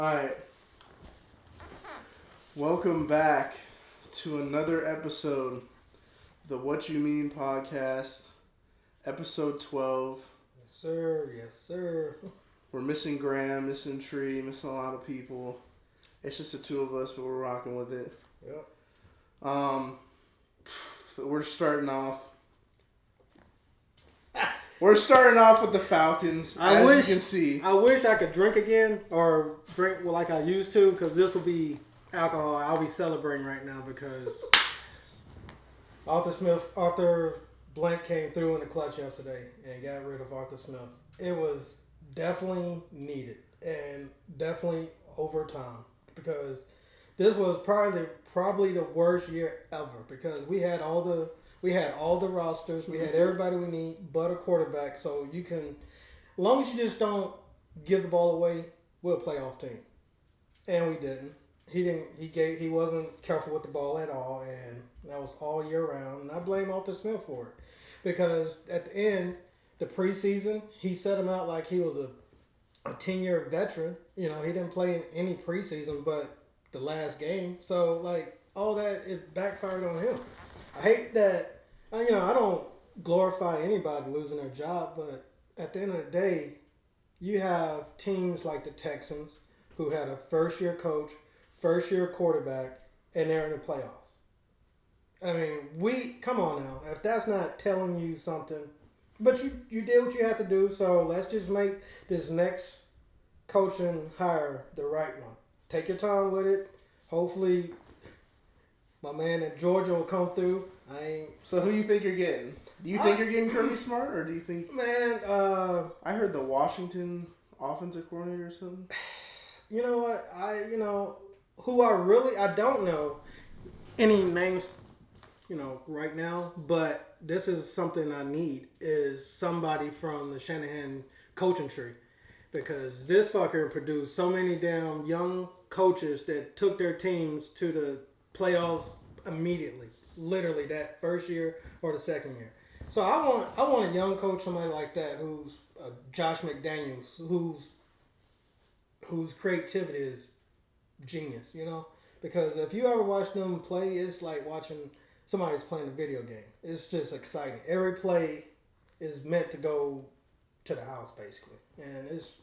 Alright, welcome back to another episode of the What You Mean podcast, episode 12. Yes, sir. Yes, sir. We're missing Graham, missing Tree, missing a lot of people. It's just the two of us, but we're rocking with it. Yep. So we're starting off. We're starting off with the Falcons, you can see. I wish I could drink again or drink like I used to, because this will be alcohol I'll be celebrating right now because Arthur Blank came through in the clutch yesterday and got rid of Arthur Smith. It was definitely needed and definitely over time because this was probably the worst year ever because we had all the rosters. We had everybody we need but a quarterback. So you can, as long as you just don't give the ball away, we're a playoff team. And we didn't. He wasn't careful with the ball at all, and that was all year round. And I blame Arthur Smith for it because at the end, the preseason, he set him out like he was a 10-year veteran. You know, he didn't play in any preseason but the last game. So like all that, it backfired on him. I hate that, I don't glorify anybody losing their job, but at the end of the day, you have teams like the Texans who had a first-year coach, first-year quarterback, and they're in the playoffs. I mean, come on now. If that's not telling you something, but you did what you had to do, so let's just make this next coaching hire the right one. Take your time with it. Hopefully, my man in Georgia will come through. So who do you think you're getting? Do you think you're getting Kirby Smart, or do you think... Man, I heard the Washington offensive coordinator or something. You know what? I don't know any names, right now, but this is something I need, is somebody from the Shanahan coaching tree. Because this fucker produced so many damn young coaches that took their teams to the playoffs immediately. Literally that first year or the second year. So I want a young coach, somebody like that, who's Josh McDaniels, whose creativity is genius, Because if you ever watch them play, it's like watching somebody's playing a video game. It's just exciting. Every play is meant to go to the house, basically. And it's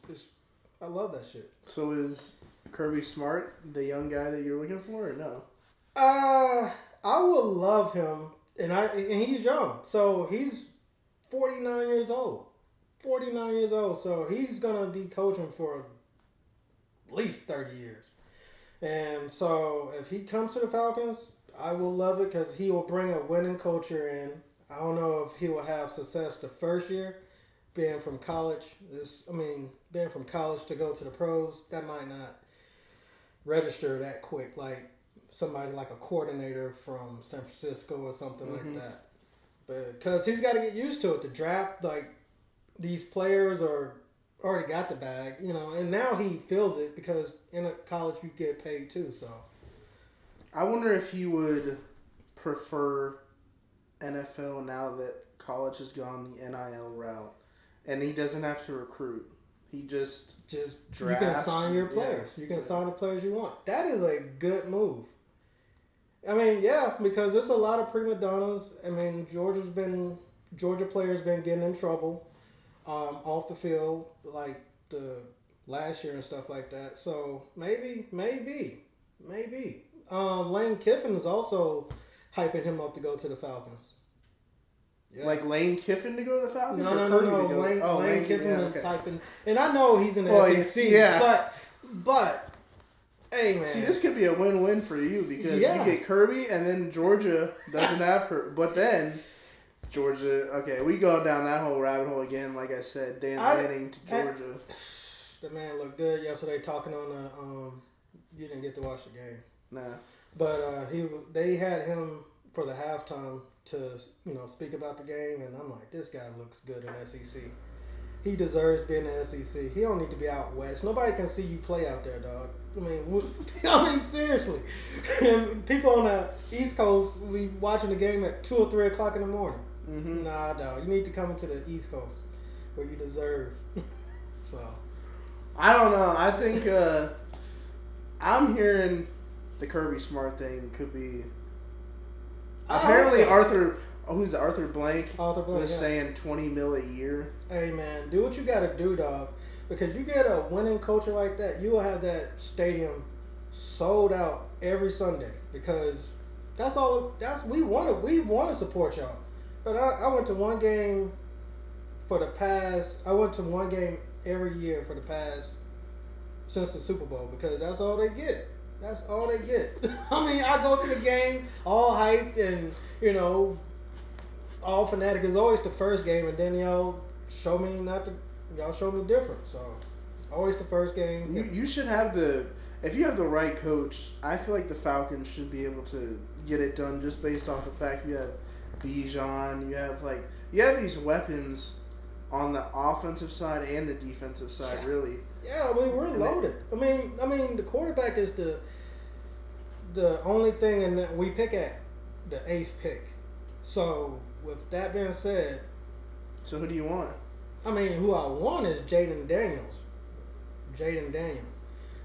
I love that shit. So is Kirby Smart the young guy that you're looking for, or no? I would love him, and he's young, so he's 49 years old. 49 years old, so he's gonna be coaching for at least 30 years. And so if he comes to the Falcons, I will love it because he will bring a winning culture in. I don't know if he will have success the first year, being from college. Being from college to go to the pros, that might not register that quick. Like somebody like a coordinator from San Francisco or something like that. But because he's got to get used to it. The draft, like these players are already got the bag, and now he feels it because in a college you get paid too. So I wonder if he would prefer NFL now that college has gone the NIL route, and he doesn't have to recruit. He just draft. You can sign your players. Yeah. You can sign the players you want. That is a good move. Because there's a lot of prima donnas. Georgia players been getting in trouble off the field, like the last year and stuff like that. So maybe. Lane Kiffin is also hyping him up to go to the Falcons. Yeah. Like Lane Kiffin to go to the Falcons? No. Lane Kiffin is hyping. And I know he's in the SEC, but hey, man. See, this could be a win-win for you because you get Kirby and then Georgia doesn't have Kirby. But then Georgia, okay, we go down that whole rabbit hole again. Like I said, Dan Lanning to Georgia. The man looked good yesterday talking on the... you didn't get to watch the game. Nah. But they had him for the halftime to, speak about the game. And I'm like, this guy looks good in SEC. He deserves being in the SEC. He don't need to be out west. Nobody can see you play out there, dog. Seriously. And people on the East Coast, we watching the game at 2 or 3 o'clock in the morning. Mm-hmm. Nah, dog. You need to come to the East Coast where you deserve. So, I don't know. I think I'm hearing the Kirby Smart thing could be. I Apparently, hope so. Arthur Blank Arthur Blank was yeah. saying $20 million a year. Hey man, do what you gotta do, dog. Because you get a winning culture like that, you will have that stadium sold out every Sunday. Because that's all. That's we want to support y'all. But I went to one game for the past. I went to one game every year for the past since the Super Bowl because that's all they get. That's all they get. I mean, I go to the game all hyped and all fanatic. It's always the first game, and then y'all show me different. So always the first game. You should have the. If you have the right coach, I feel like the Falcons should be able to get it done just based off the fact you have Bijan, you have these weapons on the offensive side and the defensive side, really. Yeah, I mean we're loaded. I mean the quarterback is the only thing in that we pick at the 8th pick. So with that being said, so who do you want? I mean, who I want is Jaden Daniels.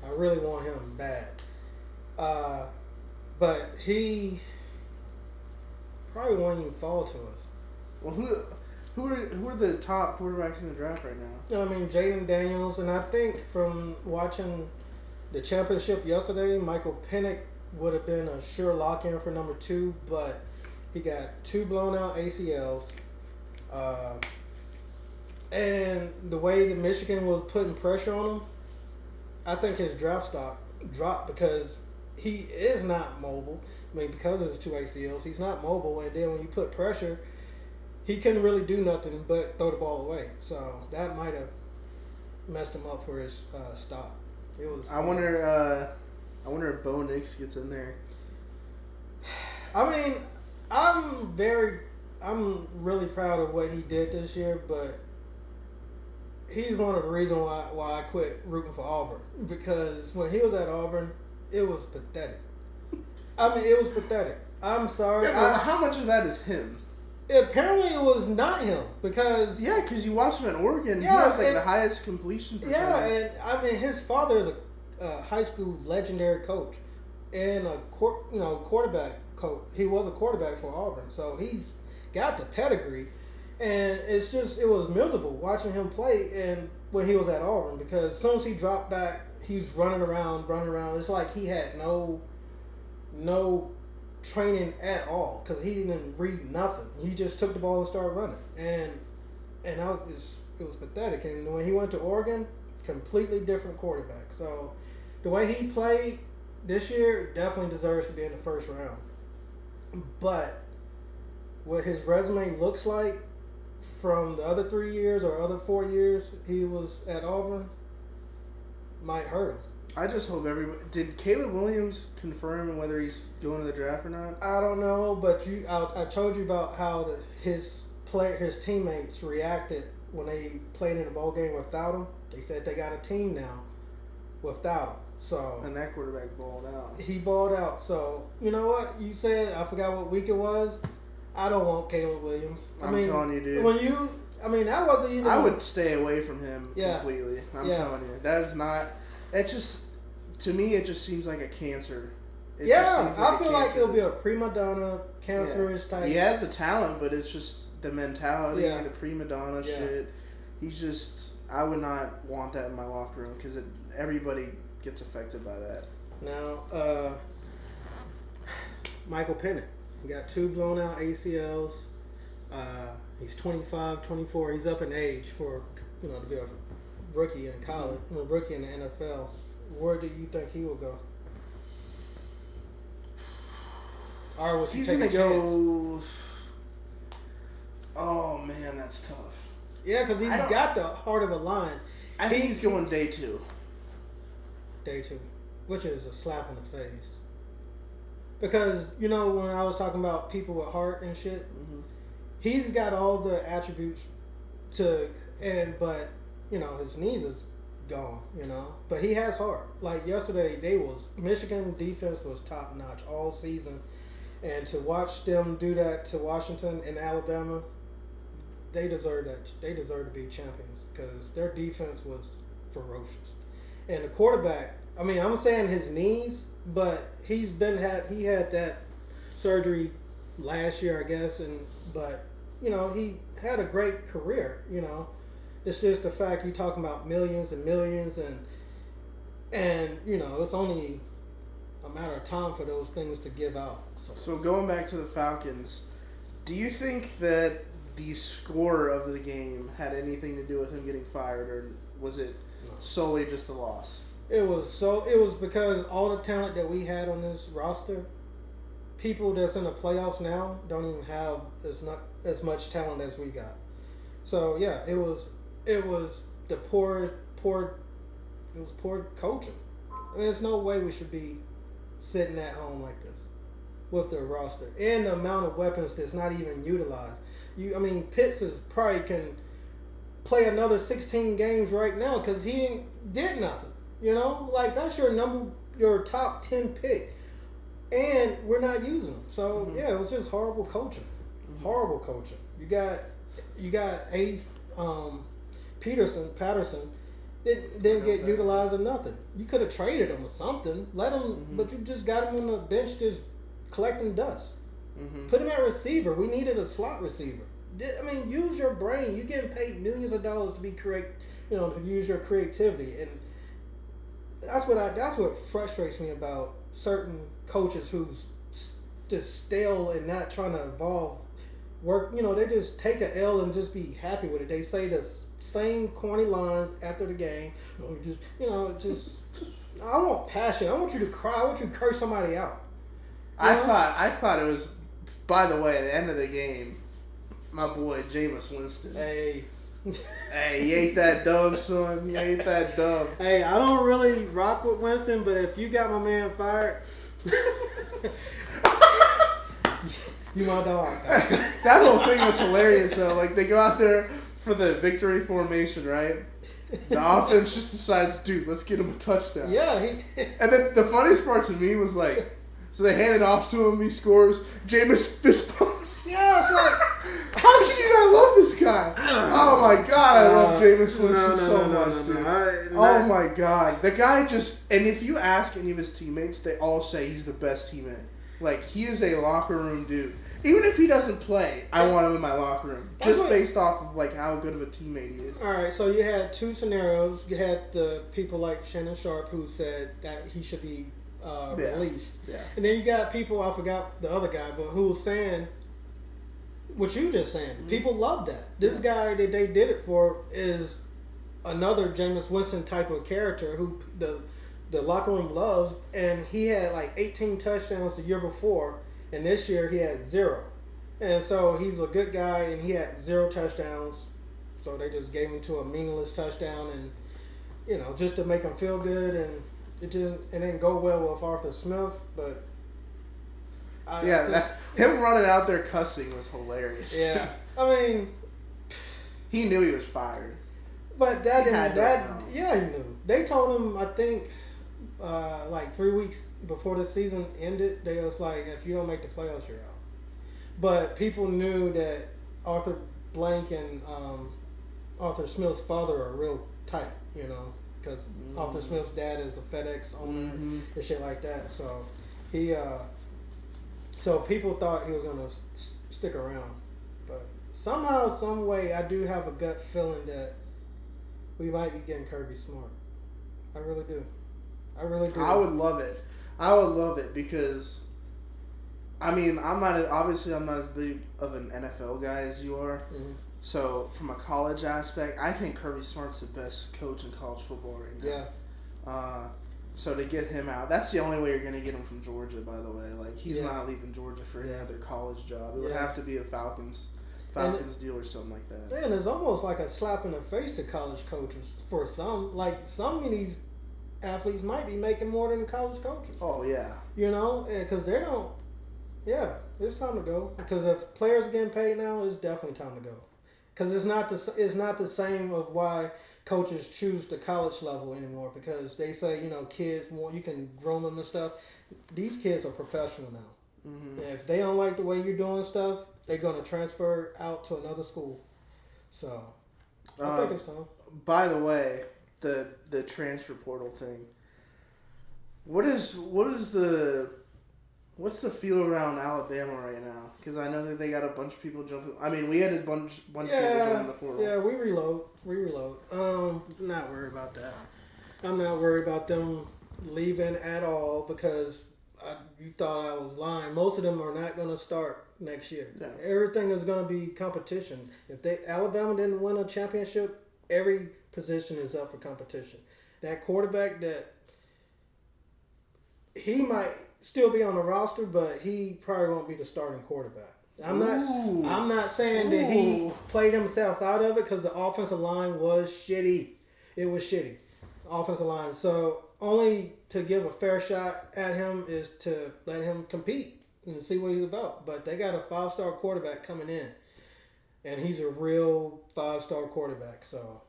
I really want him bad. But he probably won't even fall to us. Well, who are the top quarterbacks in the draft right now? I mean, Jaden Daniels, and I think from watching the championship yesterday, Michael Penix would have been a sure lock-in for number 2, but he got 2 blown out ACLs. And the way that Michigan was putting pressure on him, I think his draft stock dropped because he is not mobile. I mean, because of his 2 ACLs, he's not mobile. And then when you put pressure, he couldn't really do nothing but throw the ball away. So that might have messed him up for his stock. It was. I wonder if Bo Nix gets in there. I mean, I'm really proud of what he did this year, but he's one of the reasons why I quit rooting for Auburn. Because when he was at Auburn, it was pathetic. I mean, it was pathetic. I'm sorry. Yeah, how much of that is him? Apparently, it was not him because because you watch him at Oregon. He has the highest completion percentage. Yeah, and I mean, his father is a high school legendary coach and a quarterback coach. He was a quarterback for Auburn, so he's got the pedigree. And it was miserable watching him play and when he was at Auburn because as soon as he dropped back, he's running around. It's like he had no training at all because he didn't read nothing. He just took the ball and started running, and it was pathetic. And when he went to Oregon, completely different quarterback. So the way he played this year definitely deserves to be in the first round. But what his resume looks like from the other 3 years or other 4 years he was at Auburn might hurt him. I just hope everybody. Did Caleb Williams confirm whether he's going to the draft or not? I don't know, but I told you about how his teammates reacted when they played in a bowl game without him. They said they got a team now without him. So and that quarterback balled out. He balled out. So you know what you said? I forgot what week it was. I don't want Caleb Williams. I'm telling you, dude. That wasn't even. I would stay away from him completely. I'm telling you, that is not. It just, to me, it just seems like a cancer. I feel like it'll be a prima donna, cancerous type. He has the talent, but it's just the mentality, the prima donna shit. He's just. I would not want that in my locker room because everybody gets affected by that. Now, Michael Penix. He got 2 blown out ACLs. He's 25, 24. He's up in age for to be a rookie in college, rookie in the NFL. Where do you think he will go? Or would you take a chance? Go. Oh man, that's tough. Yeah, because he's got the heart of a lion. I think he's going day 2. Day 2, which is a slap in the face. Because when I was talking about people with heart and shit, he's got all the attributes but his knees is gone. But he has heart. Like yesterday, Michigan defense was top notch all season, and to watch them do that to Washington and Alabama, they deserve that. They deserve to be champions because their defense was ferocious, and the quarterback I mean, I'm saying his knees, but he had that surgery last year, I guess, but he had a great career. It's just the fact you're talking about millions and millions, and it's only a matter of time for those things to give out. So going back to the Falcons, do you think that the score of the game had anything to do with him getting fired, or was it solely just the loss? It was because all the talent that we had on this roster, people that's in the playoffs now don't even have as much talent as we got. So yeah, it was the poor coaching. I mean, there's no way we should be sitting at home like this with the roster and the amount of weapons that's not even utilized. Pitts probably can play another 16 games right now because he did nothing. That's your top 10 pick, and we're not using them. So yeah, it was just horrible coaching. Horrible coaching. You got Patterson didn't get utilized or nothing. You could have traded him or something. Let him, but you just got him on the bench just collecting dust. Put him at receiver. We needed a slot receiver. Use your brain. You're getting paid millions of dollars to be to use your creativity, and that's what frustrates me about certain coaches who's just stale and not trying to evolve. They just take an L and just be happy with it. They say the same corny lines after the game. I want passion. I want you to cry. I want you to curse somebody out. I thought it was. By the way, at the end of the game, my boy Jameis Winston. Hey, you ate that dub, son. You ate that dub. Hey, I don't really rock with Winston, but if you got my man fired, you my dog. That whole thing was hilarious, though. Like, they go out there for the victory formation, right? The offense just decides, dude, let's get him a touchdown. Yeah. And then the funniest part to me was like, so they hand it off to him, he scores, Jameis fist bumps. Yeah, it's like, how could you not love this guy? Oh my God, I love Jameis Winston so much, dude. Oh my God. The guy just, and if you ask any of his teammates, they all say he's the best teammate. Like, he is a locker room dude. Even if he doesn't play, I want him in my locker room. Just based off of, like, how good of a teammate he is. All right, so you had two scenarios. You had the people like Shannon Sharp who said that he should be released. Yeah. And then you got people, I forgot the other guy, but who was saying what you just saying. People love that. This guy that they did it for is another Jameis Winston type of character who the locker room loves, and he had like 18 touchdowns the year before, and this year he had 0. And so he's a good guy, and he had 0 touchdowns. So they just gave him to a meaningless touchdown, and just to make him feel good, and it didn't go well with Arthur Smith, but him running out there cussing was hilarious. Yeah, he knew he was fired. But he knew. They told him, I think, like 3 weeks before the season ended, they was like, if you don't make the playoffs, you're out. But people knew that Arthur Blank and Arthur Smith's father are real tight, because Arthur Smith's dad is a FedEx owner and shit like that. So so people thought he was gonna stick around, but somehow, some way, I do have a gut feeling that we might be getting Kirby Smart. I really do. I would love it because, I'm not as big of an NFL guy as you are. Mm-hmm. So from a college aspect, I think Kirby Smart's the best coach in college football right now. Yeah. So to get him out, that's the only way you're going to get him from Georgia, by the way. Like, he's not leaving Georgia for any other college job. It would have to be a Falcons deal or something like that. Yeah, and it's almost like a slap in the face to college coaches for some. Like, some of these athletes might be making more than college coaches. Oh, yeah. Because they don't. Yeah, it's time to go. Because if players are getting paid now, it's definitely time to go. Because it's not the same of why coaches choose the college level anymore, because they say, kids, you can groom them and stuff. These kids are professional now. Mm-hmm. If they don't like the way you're doing stuff, they're going to transfer out to another school. So, I think it's time. By the way, the transfer portal thing, What's the feel around Alabama right now? Because I know that they got a bunch of people jumping. I mean, we had a bunch of people jumping the portal. Yeah, we reload. Not worried about that. I'm not worried about them leaving at all because you thought I was lying. Most of them are not going to start next year. Yeah. Everything is going to be competition. If Alabama didn't win a championship, every position is up for competition. That quarterback he might still be on the roster, but he probably won't be the starting quarterback. I'm not saying that he played himself out of it because the offensive line was shitty. It was shitty. Offensive line. So only to give a fair shot at him is to let him compete and see what he's about. But they got a 5-star quarterback coming in. And he's a real 5-star quarterback. So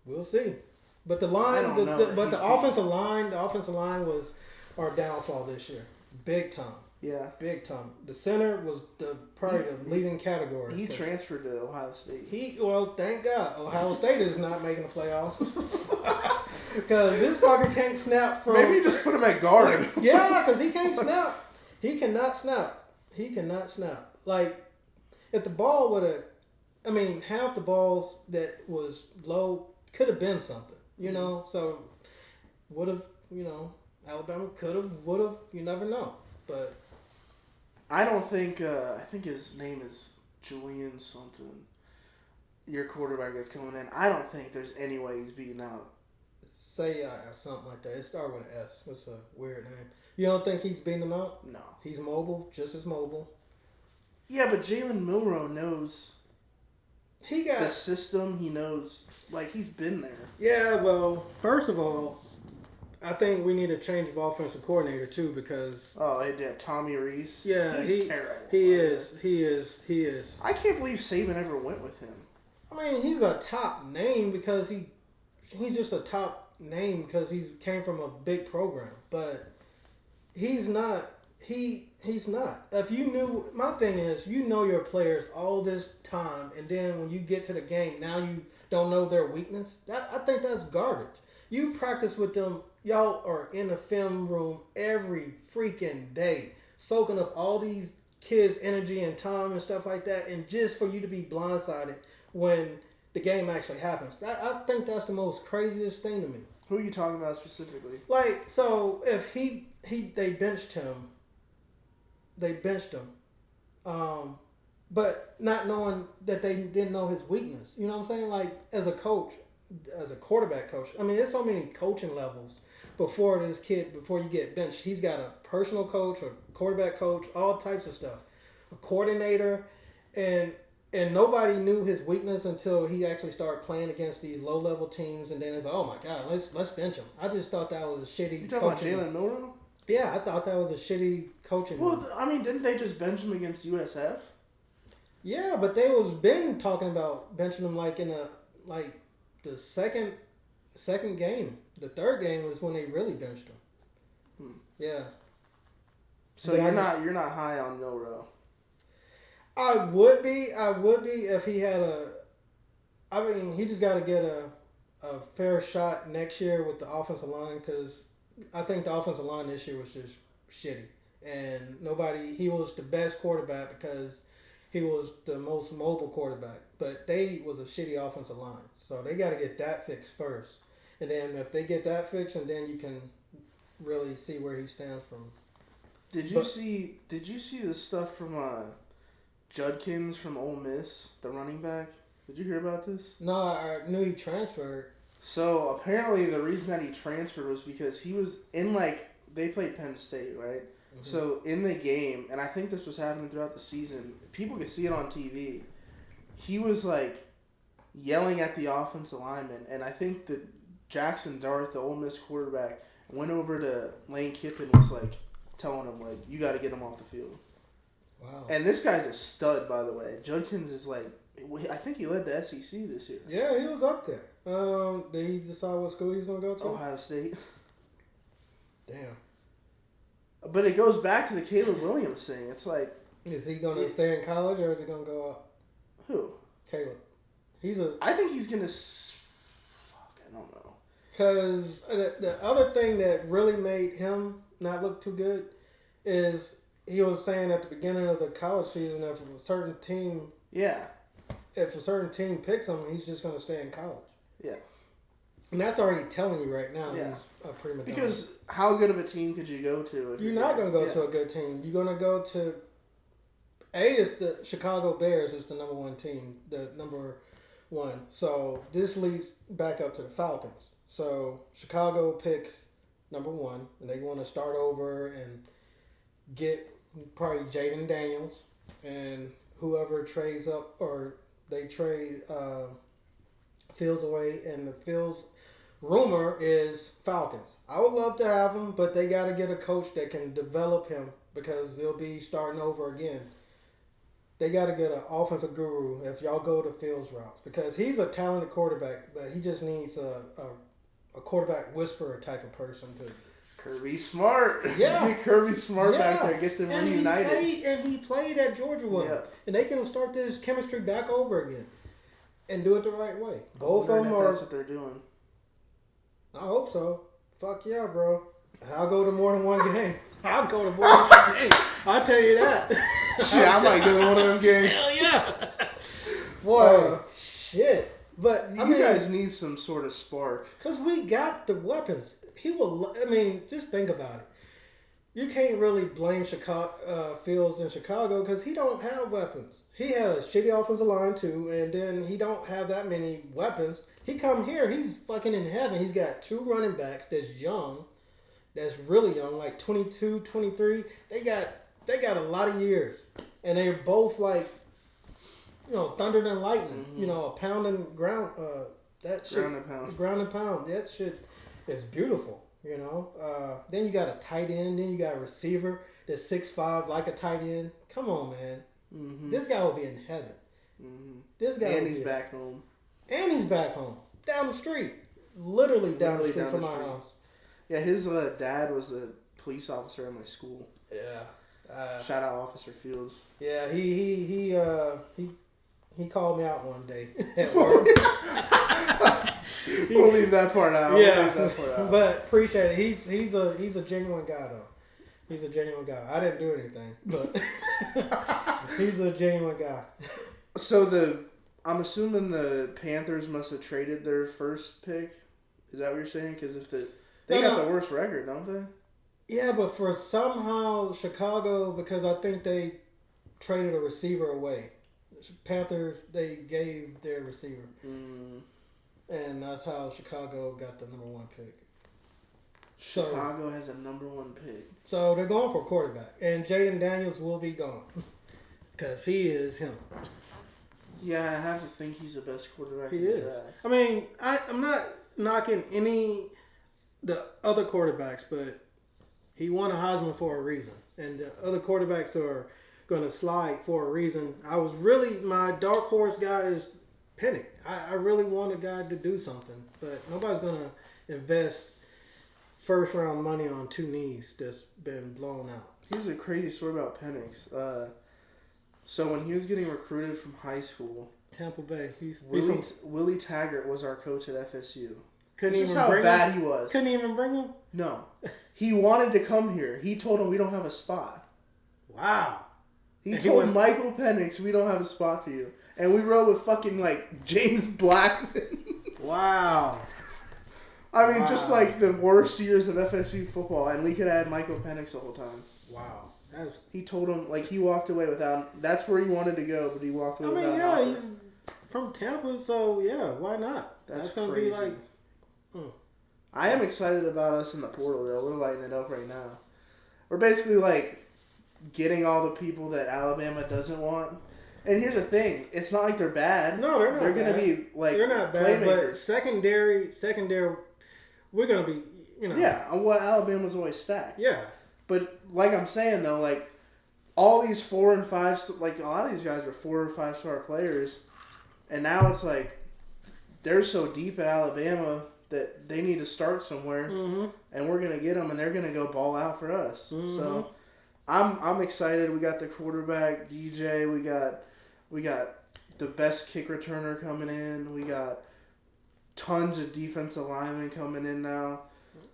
we'll see. But the line the offensive line was our downfall this year. Big time. Yeah. Big time. The center was probably the leading category. He transferred to Ohio State. Thank God. Ohio State is not making the playoffs. Because this fucker can't snap from... Maybe just put him at guard. Yeah, because he can't snap. He cannot snap. Like, if the ball would have... I mean, half the balls that was low could have been something, you know? So, would have, Alabama could have, would have, you never know. But... I don't think... I think his name is Julian something. Your quarterback that's coming in. I don't think there's any way he's beating out. Say or something like that. It started with an S. That's a weird name. You don't think he's beating him out? No. He's mobile, just as mobile. Yeah, but Jalen Milroe knows he got the system. He knows, he's been there. Yeah, well, first of all, I think we need a change of offensive coordinator too because... Oh, yeah, Tommy Rees. Yeah, he's terrible. He is. I can't believe Saban ever went with him. I mean, he's a top name because he's just a top name because he came from a big program, but he's not. He's not. If you knew, my thing is, your players all this time, and then when you get to the game, now you don't know their weakness. I think that's garbage. You practice with them. Y'all are in the film room every freaking day, soaking up all these kids' energy and time and stuff like that, and just for you to be blindsided when the game actually happens. I think that's the most craziest thing to me. Who are you talking about specifically? So if they benched him, but not knowing that they didn't know his weakness. You know what I'm saying? Like, as a coach, as a quarterback coach, I mean, there's so many coaching levels before you get benched. He's got a personal coach, a quarterback coach, all types of stuff, a coordinator, and nobody knew his weakness until he actually started playing against these low-level teams, and then it's like, oh my God, let's bench him. I just thought that was a shitty. You talking about Jalen Milroe? Yeah, I thought that was a shitty coaching. Well, I mean, didn't they just bench him against USF? Yeah, but they was been talking about benching him in the second game. The third game was when they really benched him. Yeah. So you're not high on Milroe. I would be if he had he just got to get a fair shot next year with the offensive line because I think the offensive line this year was just shitty. And he was the best quarterback because he was the most mobile quarterback. But they was a shitty offensive line. So they got to get that fixed first. And then if they get that fixed, and then you can really see where he stands from. Did you see the stuff from Judkins from Ole Miss, the running back? Did you hear about this? No, I knew he transferred. So apparently the reason that he transferred was because he was in they played Penn State, right? Mm-hmm. So in the game, and I think this was happening throughout the season, people could see it on TV. He was yelling at the offensive lineman, and I think that Jackson Dart, the Ole Miss quarterback, went over to Lane Kiffin and was telling him you got to get him off the field. Wow. And this guy's a stud, by the way. Judkins is I think he led the SEC this year. Yeah, he was up there. Did he decide what school he's going to go to? Ohio State. Damn. But it goes back to the Caleb Williams thing. It's is he going to stay in college or is he going to go out? Who? Caleb. I think he's going to... Fuck, I don't know. Because the other thing that really made him not look too good is he was saying at the beginning of the college season that if a certain team, if a certain team picks him, he's just going to stay in college. Yeah. And that's already telling you right now Yeah. he's a prima donna. Because how good of a team could you go to? If you're not going to go to a good team. You're going to go to is the Chicago Bears is the number one team, the number one. So this leads back up to the Falcons. So Chicago picks number one, and they want to start over and get probably Jaden Daniels and whoever trades up, or they trade Fields away, and the Fields rumor is Falcons. I would love to have him, but they got to get a coach that can develop him because they'll be starting over again. They got to get an offensive guru if y'all go to Fields routes because he's a talented quarterback, but he just needs a quarterback whisperer type of person to. Kirby Smart. Yeah. Get Kirby Smart back there. Get them reunited. He played at Georgia with him. And they can start this chemistry back over again and do it the right way. Both of them are. That's what they're doing. I hope so. Fuck yeah, bro. I'll go to more than one game. I'll go to more than one game. I'll tell you that. Shit, I might go to one of them games. Hell yeah. Boy, shit. But I mean, you guys need some sort of spark. Because we got the weapons. He will. I mean, just think about it. You can't really blame Fields in Chicago because he don't have weapons. He had a shitty offensive line too, and then he don't have that many weapons. He come here, he's fucking in heaven. He's got two running backs that's young, that's really young, like 22, 23. They got a lot of years, and they're both like, thunder and lightning. Mm-hmm. A pound and ground. That shit. Ground and pound. That shit is beautiful. Then you got a tight end. Then you got a receiver that's 6'5", like a tight end. Come on, man. Mm-hmm. This guy will be in heaven. Mm-hmm. This guy. And he's back home. And he's back home, down the street, literally down the street from my house. Yeah, his dad was a police officer at my school. Yeah. Shout out Officer Fields. Yeah, he called me out one day at work. We'll leave that part out. Yeah, but appreciate it. He's a genuine guy though. He's a genuine guy. I didn't do anything, but he's a genuine guy. So I'm assuming the Panthers must have traded their first pick. Is that what you're saying? Because if they got the worst record, don't they? Yeah, but for somehow Chicago, because I think they traded a receiver away. Panthers, they gave their receiver. Mm. And that's how Chicago got the number one pick. Chicago has a number one pick. So they're going for a quarterback. And Jaden Daniels will be gone. Because he is him. Yeah, I have to think he's the best quarterback he in the is. draft. I mean, I'm not knocking the other quarterbacks, but he won a Heisman for a reason. And the other quarterbacks are going to slide for a reason. My dark horse guy is Pennick. I really want a guy to do something, but nobody's going to invest first round money on two knees that's been blown out. Here's a crazy story about Penix. So when he was getting recruited from high school, Tampa Bay, Willie Taggart was our coach at FSU. This is how bad he was. Couldn't even bring him? No. He wanted to come here. He told him we don't have a spot. Wow. He told Michael Penix we don't have a spot for you. And we rode with fucking like James Blackman. Wow. I mean, just like the worst years of FSU football, and we could have had Michael Penix the whole time. Wow. He told him, like, he walked away without... That's where he wanted to go, but he walked away without... I mean, yeah, he's from Tampa, so, yeah, why not? That's going to crazy. be like... I am excited about us in the portal, though. We're lighting it up right now. We're basically, like, getting all the people that Alabama doesn't want. And here's the thing. It's not like they're bad. No, they're not They're going to be, like, they're not bad, playmakers. But secondary, we're going to be, Yeah, on what Alabama's always stacked. Yeah. But like I'm saying though, like all these 4 and 5, like a lot of these guys are 4 or 5 star players, and now it's like they're so deep at Alabama that they need to start somewhere, and we're gonna get them, and they're gonna go ball out for us. Mm-hmm. So I'm excited. We got the quarterback DJ. We got the best kick returner coming in. We got tons of defensive linemen coming in now.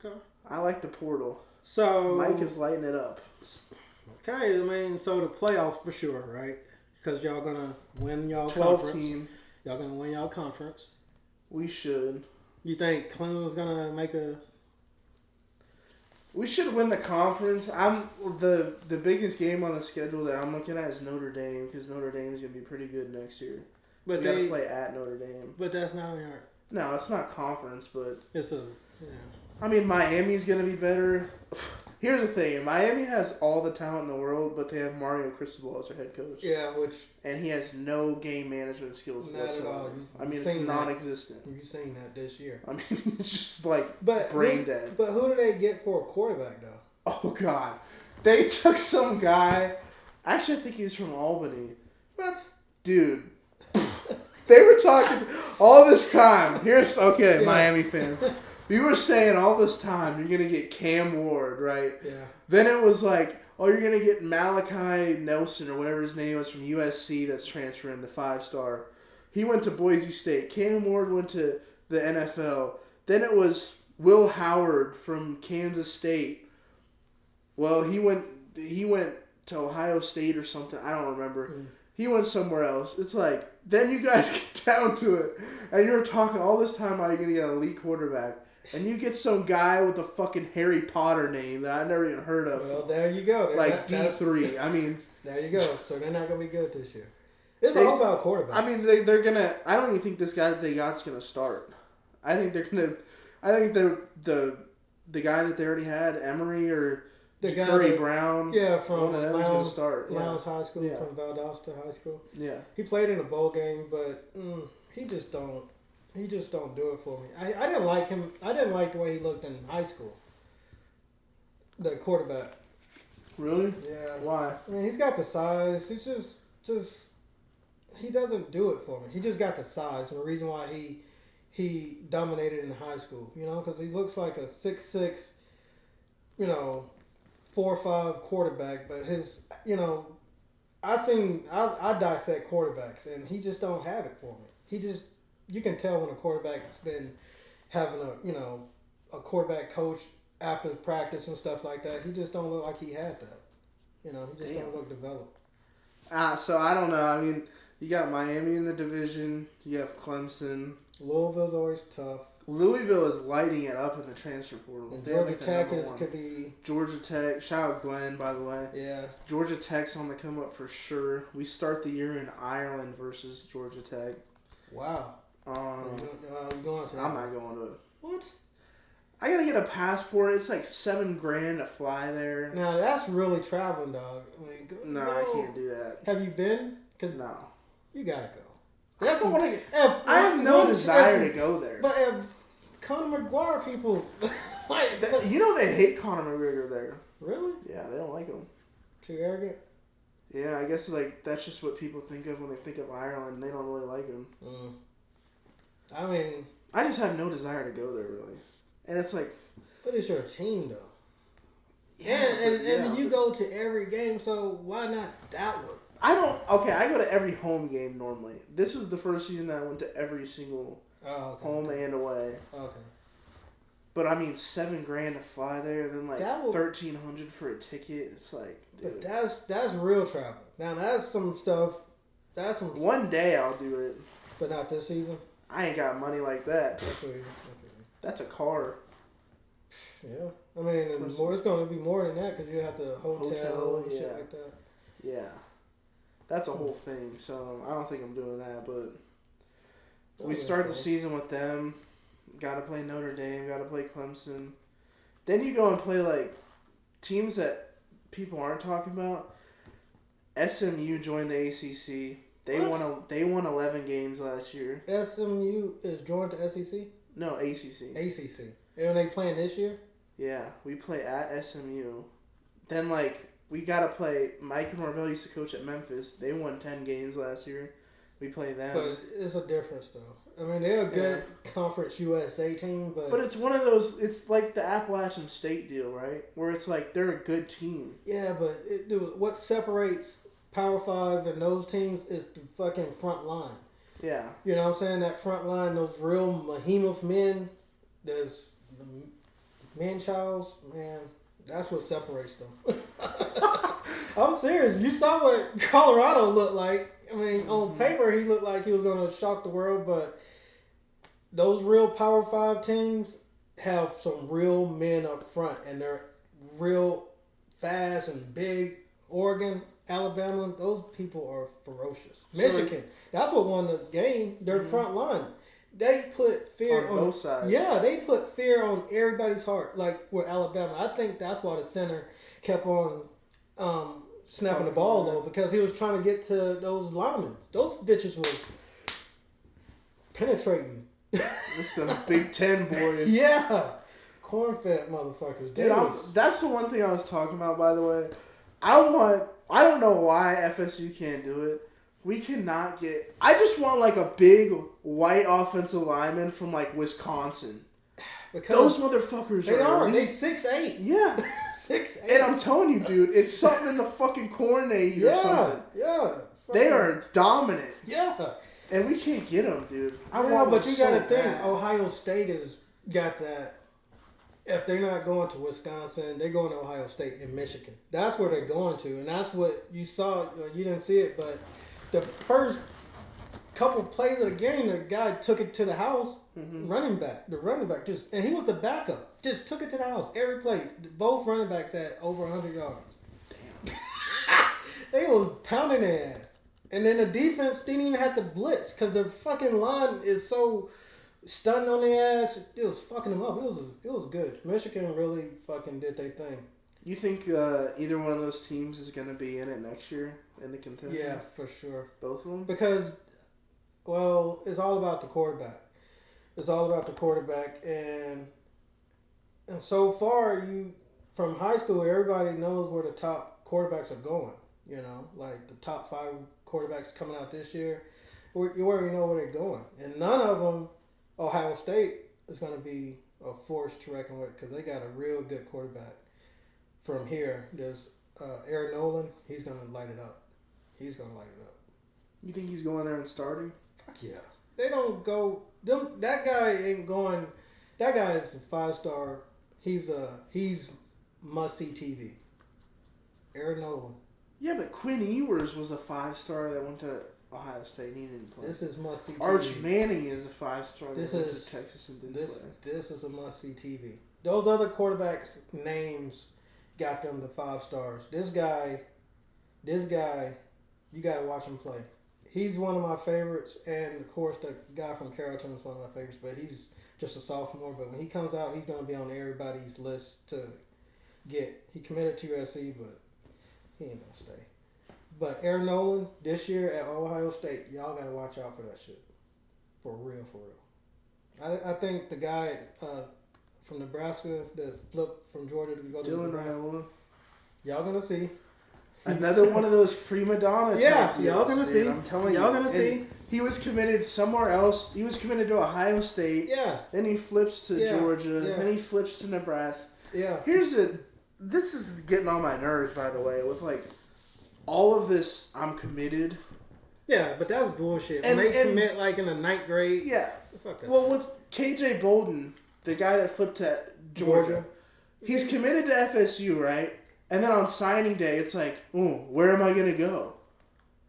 Okay. I like the portal. So Mike is lighting it up. Okay, I mean, so the playoffs for sure, right? Because y'all gonna win y'all 12 conference. team. Y'all gonna win y'all conference. We should. You think Clemson's gonna make a? We should win the conference. I'm the biggest game on the schedule that I'm looking at is Notre Dame because Notre Dame is gonna be pretty good next year. But we gotta play at Notre Dame. But that's not on your. No, it's not conference, but It's a. Yeah. I mean, Miami's gonna be better. Here's the thing: Miami has all the talent in the world, but they have Mario Cristobal as their head coach. Yeah, and he has no game management skills not whatsoever. at all. I mean, it's non-existent. You've seen that this year. I mean, he's just like brain dead. But who do they get for a quarterback though? Oh God, they took some guy. Actually, I think he's from Albany. What, dude? They were talking all this time. Yeah. Miami fans. You were saying all this time you're going to get Cam Ward, right? Yeah. Then it was like, oh, you're going to get Malachi Nelson or whatever his name was from USC that's transferring the 5-star. He went to Boise State. Cam Ward went to the NFL. Then it was Will Howard from Kansas State. Well, he went to Ohio State or something. I don't remember. He went somewhere else. It's like, then you guys get down to it. And you're talking all this time how you're going to get an elite quarterback. And you get some guy with a fucking Harry Potter name that I never even heard of. Well, there you go. D3. I mean. There you go. So they're not going to be good this year. It's all about quarterback. I mean, they're going to. I don't even think this guy that they got's going to start. I think they're going to. I think the guy that they already had, Emory or Curry Brown. Yeah, from one of them is going to start. Lowndes High School, from Valdosta High School. Yeah. He played in a bowl game, but he just don't. He just don't do it for me. I didn't like him. I didn't like the way he looked in high school. The quarterback. Really? Yeah. Why? I mean, he's got the size. He just he doesn't do it for me. He just got the size, and the reason why he dominated in high school, because he looks like a 6'6", 4'5" quarterback, but his, I dissect quarterbacks, and he just don't have it for me. You can tell when a quarterback's been having a quarterback coach after practice and stuff like that. He just don't look like he had that. He just don't look developed. So I don't know. I mean, you got Miami in the division. You have Clemson. Louisville's always tough. Louisville is lighting it up in the transfer portal. And Georgia Tech could be. Georgia Tech. Shout out Glenn, by the way. Yeah. Georgia Tech's on the come up for sure. We start the year in Ireland versus Georgia Tech. Wow. You going to that? I'm not going to it. What? I gotta get a passport. It's like $7,000 to fly there. Now that's really traveling, dog. I can't do that. Have you been? No. You gotta go. That's I have no desire to go there. But if Conor McGuire people, they hate Conor McGregor there. Really? Yeah, they don't like him. Too arrogant. Yeah, I guess that's just what people think of when they think of Ireland. They don't really like him. I mean, I just have no desire to go there, really. And it's like... But it's your team, though. Yeah, and you go to every game, so why not that one? I go to every home game normally. This was the first season that I went to every single home and away. Okay. But I mean, $7,000 to fly there, then $1,300 for a ticket. It's like, dude. But that's real travel. Now that's some stuff. That's some. One day I'll do it. But not this season. I ain't got money like that. Okay. That's a car. Yeah, I mean, it's going to be more than that because you have the hotel and shit like that. Yeah, that's a whole thing. So I don't think I'm doing that. But we start the season with them. Got to play Notre Dame. Got to play Clemson. Then you go and play teams that people aren't talking about. SMU joined the ACC. They won 11 games last year. SMU is joined the SEC? No, ACC. ACC. And they playing this year? Yeah, we play at SMU. Then, we got to play... Mike Norvell used to coach at Memphis. They won 10 games last year. We play them. But it's a difference, though. I mean, they're a good Conference USA team, but... But it's one of those... It's like the Appalachian State deal, right? Where it's they're a good team. Yeah, but what separates Power 5 and those teams is the fucking front line. Yeah. You know what I'm saying? That front line, those real behemoth men, there's the men childs, man, that's what separates them. I'm serious. You saw what Colorado looked like. I mean, on paper, he looked like he was going to shock the world, but those real Power 5 teams have some real men up front, and they're real fast and big. Oregon, Alabama, those people are ferocious. Michigan, that's what won the game. Their front line. They put fear on both sides. Yeah, they put fear on everybody's heart. Like with Alabama, I think that's why the center kept on snapping the ball though, because he was trying to get to those linemen. Those bitches was penetrating. It's the Big Ten boys. Yeah, corn-fed motherfuckers. Dude, that's the one thing I was talking about. By the way, I don't know why FSU can't do it. We cannot get. I just want like a big white offensive lineman from like Wisconsin. Because those motherfuckers they are. They 6'8". Yeah, 6'8". And I'm telling you, dude, it's something in the fucking corn they eat or something. Yeah. They are dominant. Yeah. And we can't get them, dude. But you got to think, Ohio State has got that. If they're not going to Wisconsin, they're going to Ohio State and Michigan. That's where they're going to, and that's what you saw. You didn't see it, but the first couple plays of the game, the guy took it to the house. The running back and he was the backup. Just took it to the house every play. Both running backs had over 100 yards. Damn. They was pounding their ass. And then the defense didn't even have to blitz because their fucking line is so stunned on their ass. It was fucking them up. It was good. Michigan really fucking did their thing. You think either one of those teams is going to be in it next year in the contention? Yeah, for sure. Both of them? Because, well, it's all about the quarterback. It's all about the quarterback, and so far, from high school, everybody knows where the top quarterbacks are going. You know, like the top 5 quarterbacks coming out this year, you already know where they're going, and none of them, Ohio State is going to be a force to reckon with because they got a real good quarterback. From here, there's Aaron Nolan. He's going to light it up. He's going to light it up. You think he's going there and starting? Fuck yeah. They don't go. That guy ain't going. That guy is a 5-star. He's must see TV. Aaron Nolan. Yeah, but Quinn Ewers was a 5-star that went to Ohio State and he didn't play. This is must see TV. Arch Manning is a 5-star that went to Texas and didn't play. This is a must see TV. Those other quarterbacks' names got them the 5 stars. This guy, you gotta watch him play. He's one of my favorites, and of course the guy from Carrollton is one of my favorites, but he's just a sophomore. But when he comes out, he's going to be on everybody's list to get. He committed to USC, but he ain't going to stay. But Aaron Nolan, this year at Ohio State, y'all got to watch out for that shit. For real, for real. I think the guy from Nebraska that flipped from Georgia to go to Nebraska, y'all going to see. Another one of those prima donna type deals, y'all gonna see. I'm telling you. Y'all gonna see. He was committed somewhere else. He was committed to Ohio State. Yeah. Then he flips to Georgia. Yeah. Then he flips to Nebraska. Yeah. This is getting on my nerves, by the way, with like all of this. I'm committed. Yeah, but that's bullshit. When they commit like in the 9th grade. Yeah. Fuck that. Well, with KJ Bolden, the guy that flipped to Georgia, he's committed to FSU, right? And then on signing day, it's like, where am I going to go?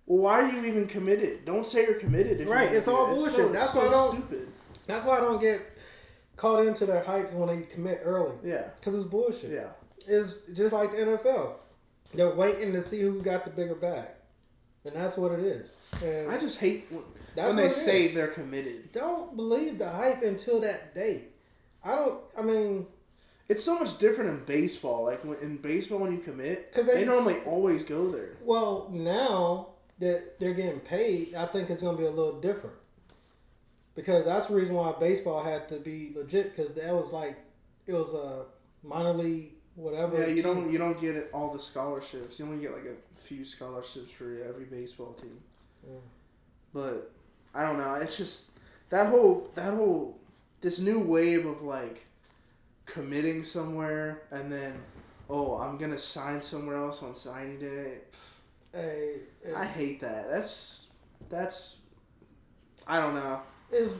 Well, why are you even committed? Don't say you're committed. Right, it's all bullshit. That's so stupid. That's why I don't get caught into the hype when they commit early. Yeah. Because it's bullshit. Yeah. It's just like the NFL. They're waiting to see who got the bigger bag. And that's what it is. And I just hate when they say they're committed. Don't believe the hype until that day. It's so much different in baseball. Like in baseball, when you commit, they normally always go there. Well, now that they're getting paid, I think it's going to be a little different. Because that's the reason why baseball had to be legit. Because it was a minor league whatever. Yeah, you don't get all the scholarships. You only get like a few scholarships for every baseball team. Yeah. But I don't know. It's just that whole this new wave of like committing somewhere and then I'm gonna sign somewhere else on signing day. I hate that. That's I don't know. It's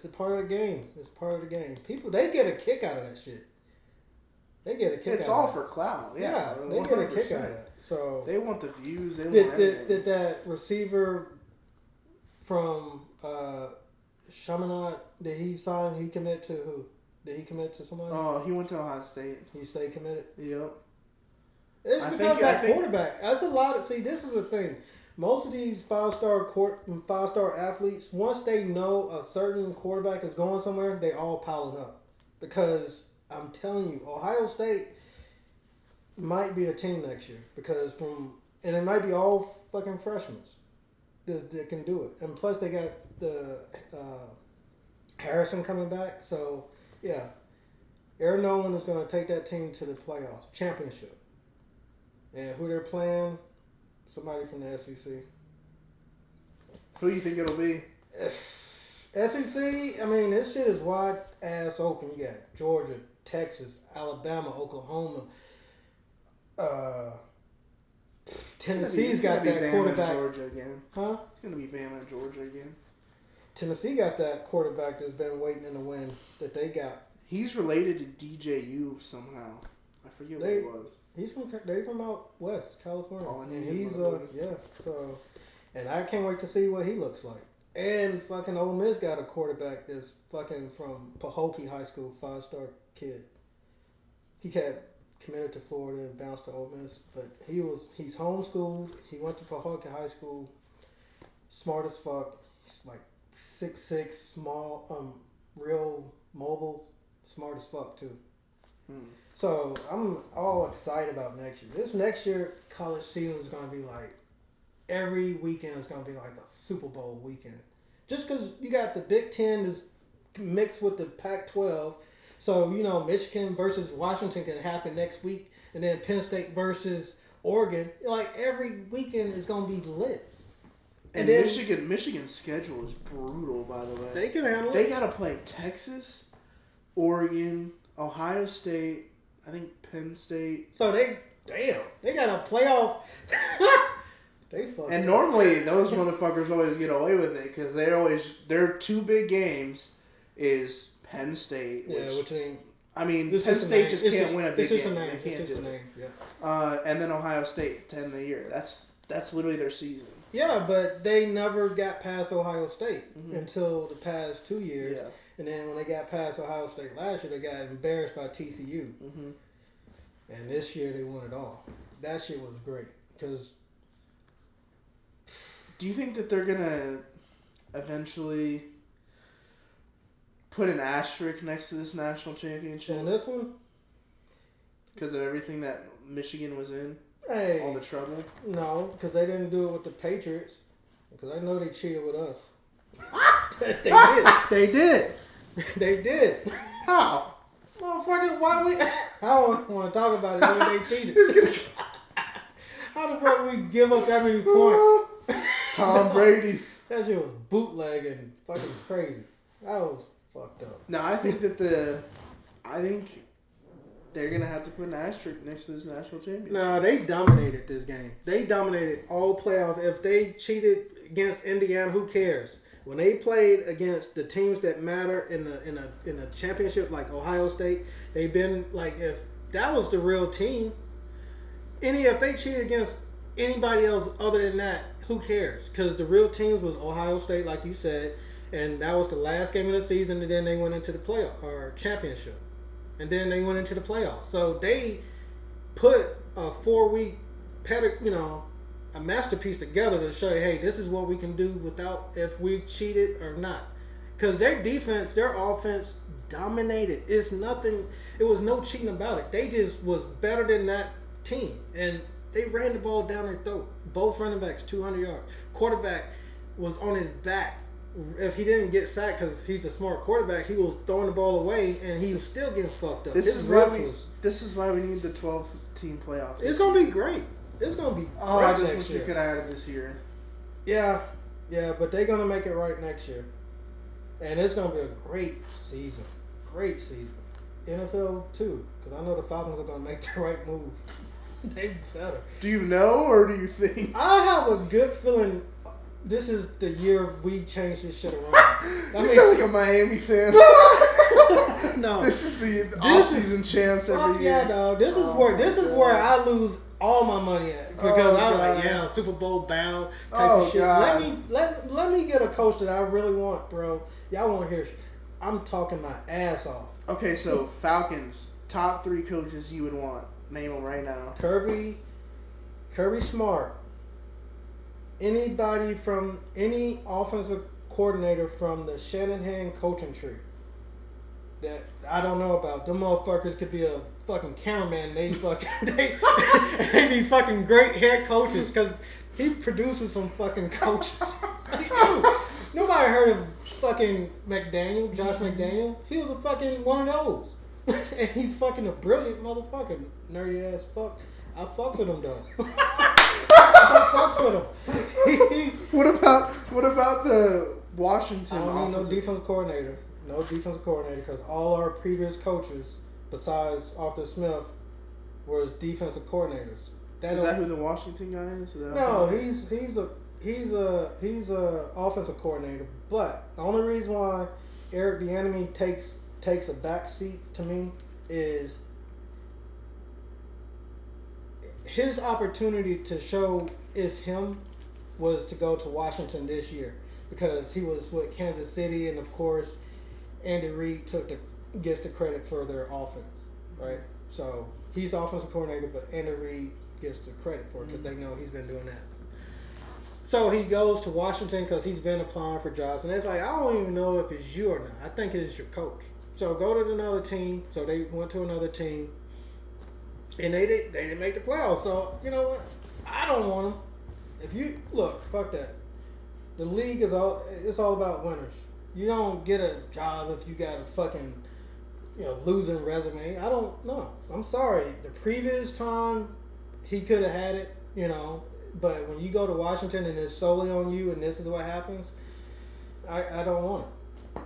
a part of the game. It's part of the game. People, they get a kick out of that shit. They get a kick. It's all for clout. Yeah, they 100%. Get a kick out of that. So they want the views. They want everything. Did that receiver from Chaminade? Did he sign? He commit to who? Did he commit to somebody? Oh, he went to Ohio State. He stayed committed. Yep. It's because that quarterback. That's a lot of. See, this is the thing. Most of these five-star athletes, once they know a certain quarterback is going somewhere, they all piling up. Because I'm telling you, Ohio State might be the team next year. And it might be all fucking freshmen that can do it. And plus, they got the Harrison coming back. So, yeah. Aaron Nolan is going to take that team to the playoffs, championship. And who they're playing, somebody from the SEC. Who do you think it'll be? SEC, I mean, this shit is wide ass open. You got Georgia, Texas, Alabama, Oklahoma. Tennessee's got that quarterback. Georgia again. Huh? It's going to be Bama and Georgia again. Tennessee got that quarterback that's been waiting in the wind that they got. He's related to DJU somehow. I forget what it was. They from out west, California. Oh, and he's so and I can't wait to see what he looks like. And fucking Ole Miss got a quarterback that's fucking from Pahokee High School, 5-star kid. He got committed to Florida and bounced to Ole Miss, but he's homeschooled. He went to Pahokee High School. Smart as fuck. He's like 6'6", small, real mobile, smart as fuck too. So I'm all excited about next year. This next year college season is going to be like every weekend is going to be like a Super Bowl weekend. Just because you got the Big Ten is mixed with the Pac-12. So, Michigan versus Washington can happen next week. And then Penn State versus Oregon. Like every weekend is going to be lit. And then, Michigan's schedule is brutal, by the way. They can handle it. They got to play Texas, Oregon, Ohio State, I think Penn State. So they got a playoff. They fucking. And normally those motherfuckers always get away with it because their two big games is Penn State. Penn State just can't win a big game. They can't do it. Yeah. And then Ohio State 10 of the year. That's literally their season. Yeah, but they never got past Ohio State until the past 2 years. Yeah. And then when they got past Ohio State last year, they got embarrassed by TCU. Mm-hmm. And this year they won it all. That shit was great. Because do you think that they're going to eventually put an asterisk next to this national championship? On this one? Because of everything that Michigan was in? Hey. All the trouble? No, because they didn't do it with the Patriots. Because I know they cheated with us. They did. How? Motherfucker, why do we... I don't want to talk about it when they cheated. How the fuck we give up that many points? Tom Brady. That shit was bootlegging, fucking crazy. That was fucked up. No, I think they're going to have to put an asterisk next to this national championship. No, they dominated this game. They dominated all playoffs. If they cheated against Indiana, who cares? When they played against the teams that matter in a championship like Ohio State, they've been like, if that was the real team, if they cheated against anybody else other than that, who cares? Because the real teams was Ohio State, like you said, and that was the last game of the season, and then they went into the playoff or championship, and then they went into the playoffs. So they put a 4-week a masterpiece together to show you, hey, this is what we can do without if we cheated or not. Because their defense, their offense dominated. It was no cheating about it. They just was better than that team. And they ran the ball down their throat. Both running backs, 200 yards. Quarterback was on his back. If he didn't get sacked because he's a smart quarterback, he was throwing the ball away and he was still getting fucked up. This is why we need the 12-team playoff. It's going to be great. It's going to be great. I just wish we could have had it this year. Yeah, but they're going to make it right next year. And it's going to be a great season. Great season. NFL too, because I know the Falcons are going to make the right move. They better. Do you know or do you think? I have a good feeling this is the year we change this shit around. You sound like a Miami fan. No. This is the off-season champs every year. Yeah, dog. This is where I lose all my money at because I'm like, yeah, Super Bowl bound type of shit. God. Let me get a coach that I really want, bro. Y'all want to hear? I'm talking my ass off. Okay, so Falcons top 3 coaches you would want. Name them right now. Kirby Smart. Anybody from any offensive coordinator from the Shanahan coaching tree that I don't know about. Them motherfuckers could be a fucking cameraman. They be fucking great head coaches because he produces some fucking coaches. Nobody heard of fucking McDaniel, Josh McDaniel. He was a fucking one of those. And he's fucking a brilliant motherfucker. Nerdy ass fuck. I fucks with him though. I fucks with him. What about the Washington? I don't need no defensive coordinator. No defensive coordinator because all our previous coaches, besides Arthur Smith, was defensive coordinators. Is that who the Washington guy is? No, he's a offensive coordinator. But the only reason why Eric Bieniemy takes a back seat to me is his opportunity to show is him was to go to Washington this year because he was with Kansas City, and of course Andy Reid gets the credit for their offense, right? So he's offensive coordinator, but Andy Reid gets the credit for it because they know he's been doing that. So he goes to Washington because he's been applying for jobs, and it's like, I don't even know if it's you or not. I think it's your coach. So go to another team. So they went to another team, and they didn't make the playoffs. So you know what? I don't want them. If you look, fuck that. The league it's all about winners. You don't get a job if you got a fucking losing resume. I don't know. I'm sorry. The previous time he could have had it, but when you go to Washington and it's solely on you and this is what happens, I don't want it.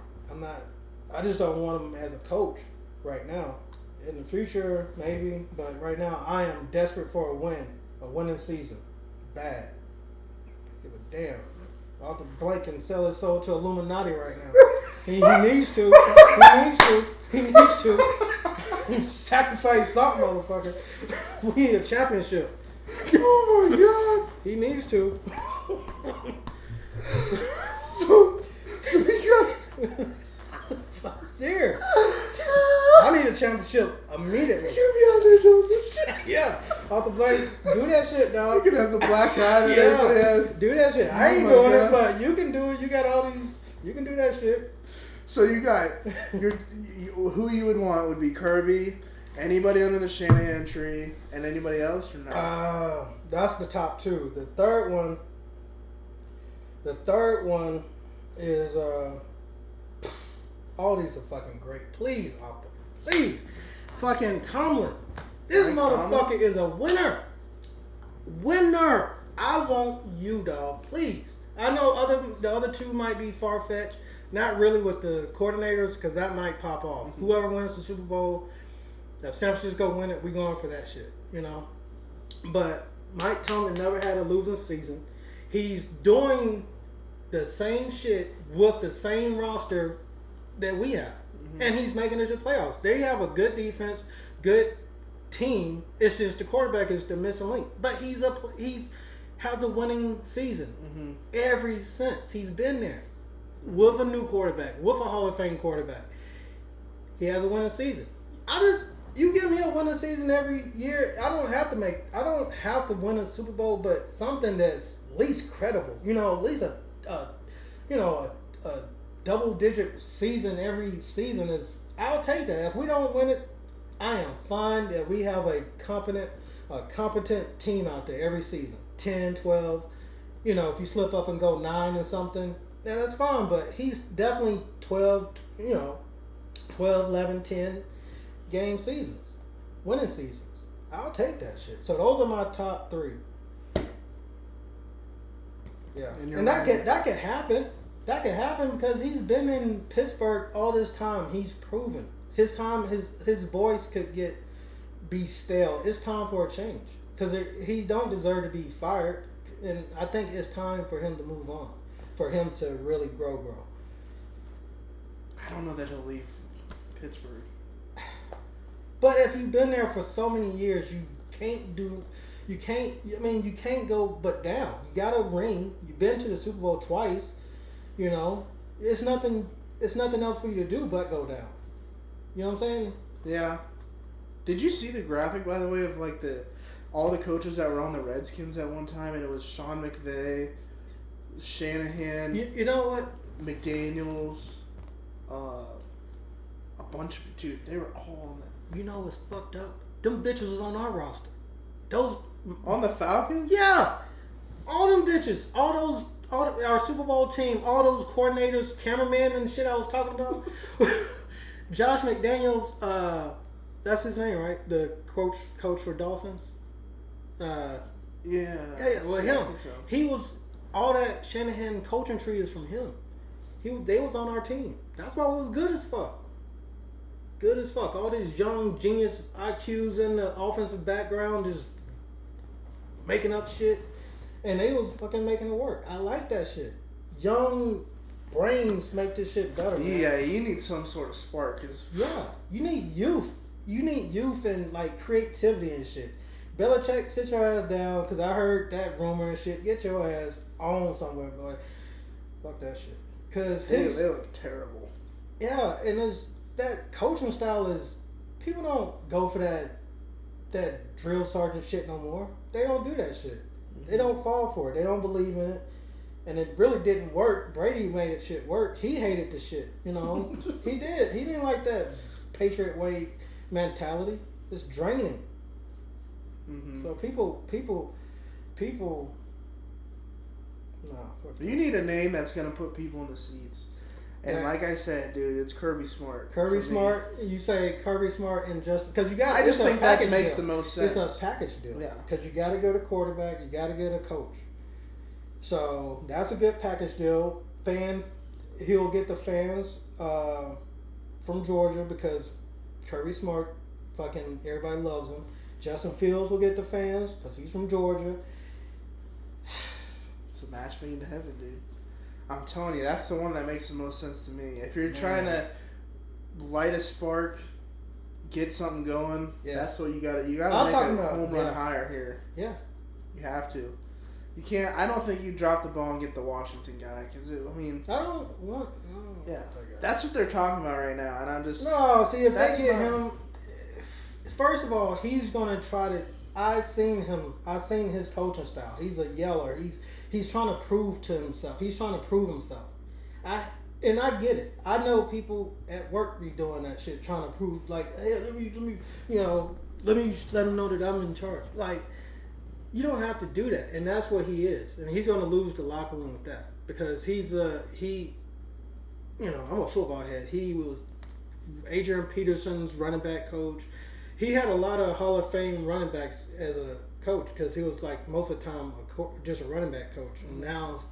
I just don't want him as a coach right now. In the future, maybe, but right now I am desperate for a winning season. Bad. Give a damn. Arthur Blank can sell his soul to Illuminati right now. He needs to. He needs to. Sacrifice something, motherfucker. We need a championship. Oh my god. He needs to. So we got. Fuck's here. I need a championship immediately. You can be out there doing this shit. Yeah. Arthur Blank, do that shit, dog. You can have the black eye that everybody has. Do that shit. I ain't doing it, but you can do it. You got all these. You can do that shit. So you got who you would want would be Kirby, anybody under the Shanahan tree, and anybody else or no? That's the top 2. The third one is all these are fucking great. Please, Arthur. Please. Fucking Tomlin. This motherfucker is a winner. Winner. I want you, dog. Please. I know the other 2 might be far-fetched. Not really with the coordinators, because that might pop off. Mm-hmm. Whoever wins the Super Bowl, if San Francisco win it, we going for that shit, But Mike Tomlin never had a losing season. He's doing the same shit with the same roster that we have. Mm-hmm. And he's making it to playoffs. They have a good defense, good team. It's just the quarterback is the missing link. But he's has a winning season ever since he's been there. With a new quarterback, with a Hall of Fame quarterback. He has a winning season. You give me a winning season every year, I don't have to win a Super Bowl, but something that's at least credible. At least a double-digit season every season I'll take that. If we don't win it, I am fine that we have a competent team out there every season. 10, 12. If you slip up and go 9 or something, then that's fine. But he's definitely 12, 11, 10 game seasons. Winning seasons. I'll take that shit. So those are my top 3. Yeah. And that could happen. That could happen because he's been in Pittsburgh all this time. He's proven his voice could be stale. It's time for a change. because he don't deserve to be fired, and I think it's time for him to move on, for him to really grow. I don't know that he'll leave Pittsburgh. But if you've been there for so many years, you can't go but down. You got a ring. You've been to the Super Bowl twice. You know, it's nothing else for you to do but go down. You know what I'm saying? Yeah. Did you see the graphic, by the way, of like all the coaches that were on the Redskins at one time, and it was Sean McVay, Shanahan, You know what? McDaniels, a bunch of dude. They were all on that. You know what's fucked up? Them bitches was on our roster. Those On the Falcons? Yeah, all them bitches, our Super Bowl team, all those coordinators, cameramen and shit I was talking about. Josh McDaniels, that's his name, right? The coach for Dolphins. Yeah. Well, yeah, him. I think so. He was all that Shanahan coaching tree is from him. They was on our team. That's why we was good as fuck. Good as fuck. All these young genius IQs in the offensive background just making up shit. And they was fucking making it work. I like that shit. Young brains make this shit better, man. Yeah, you need some sort of spark. Yeah, you need youth. You need youth and like creativity and shit. Belichick, sit your ass down, because I heard that rumor and shit. Get your ass on somewhere, boy. Fuck that shit. Because they look terrible. Yeah, and that coaching style is, people don't go for that drill sergeant shit no more. They don't do that shit. Mm-hmm. They don't fall for it. They don't believe in it. And it really didn't work. Brady made it shit work. He hated the shit, you know. He did. He didn't like that Patriot way mentality. It's draining. Mm-hmm. So people. Nah, fuck you need a name that's gonna put people in the seats. And like I said, dude, it's Kirby Smart. Kirby Smart. You say Kirby Smart and Justin, because you got. I just think that makes the most sense. It's a package deal. Yeah. Because you got to go to quarterback. You got to get a coach. So that's a good package deal. He'll get the fans from Georgia because Kirby Smart, fucking everybody loves him. Justin Fields will get the fans because he's from Georgia. It's a match made in heaven, dude. I'm telling you, that's the one that makes the most sense to me. If you're trying to light a spark, get something going, that's what you got to. You got to make a home run hire here. Yeah, you have to. You can't. I don't think you drop the ball and get the Washington guy because I don't want. Yeah, that's what they're talking about right now, and I'm just. No, see if they get him. First of all, he's gonna try to. I've seen him. I've seen his coaching style. He's a yeller. He's trying to prove to himself. He's trying to prove himself. I get it. I know people at work be doing that shit, trying to prove like, hey, let me, let me just let them know that I'm in charge. Like, you don't have to do that, and that's what he is. And he's gonna lose the locker room with that because I'm a football head. He was Adrian Peterson's running back coach. He had a lot of Hall of Fame running backs as a coach because he was like most of the time just a running back coach. And now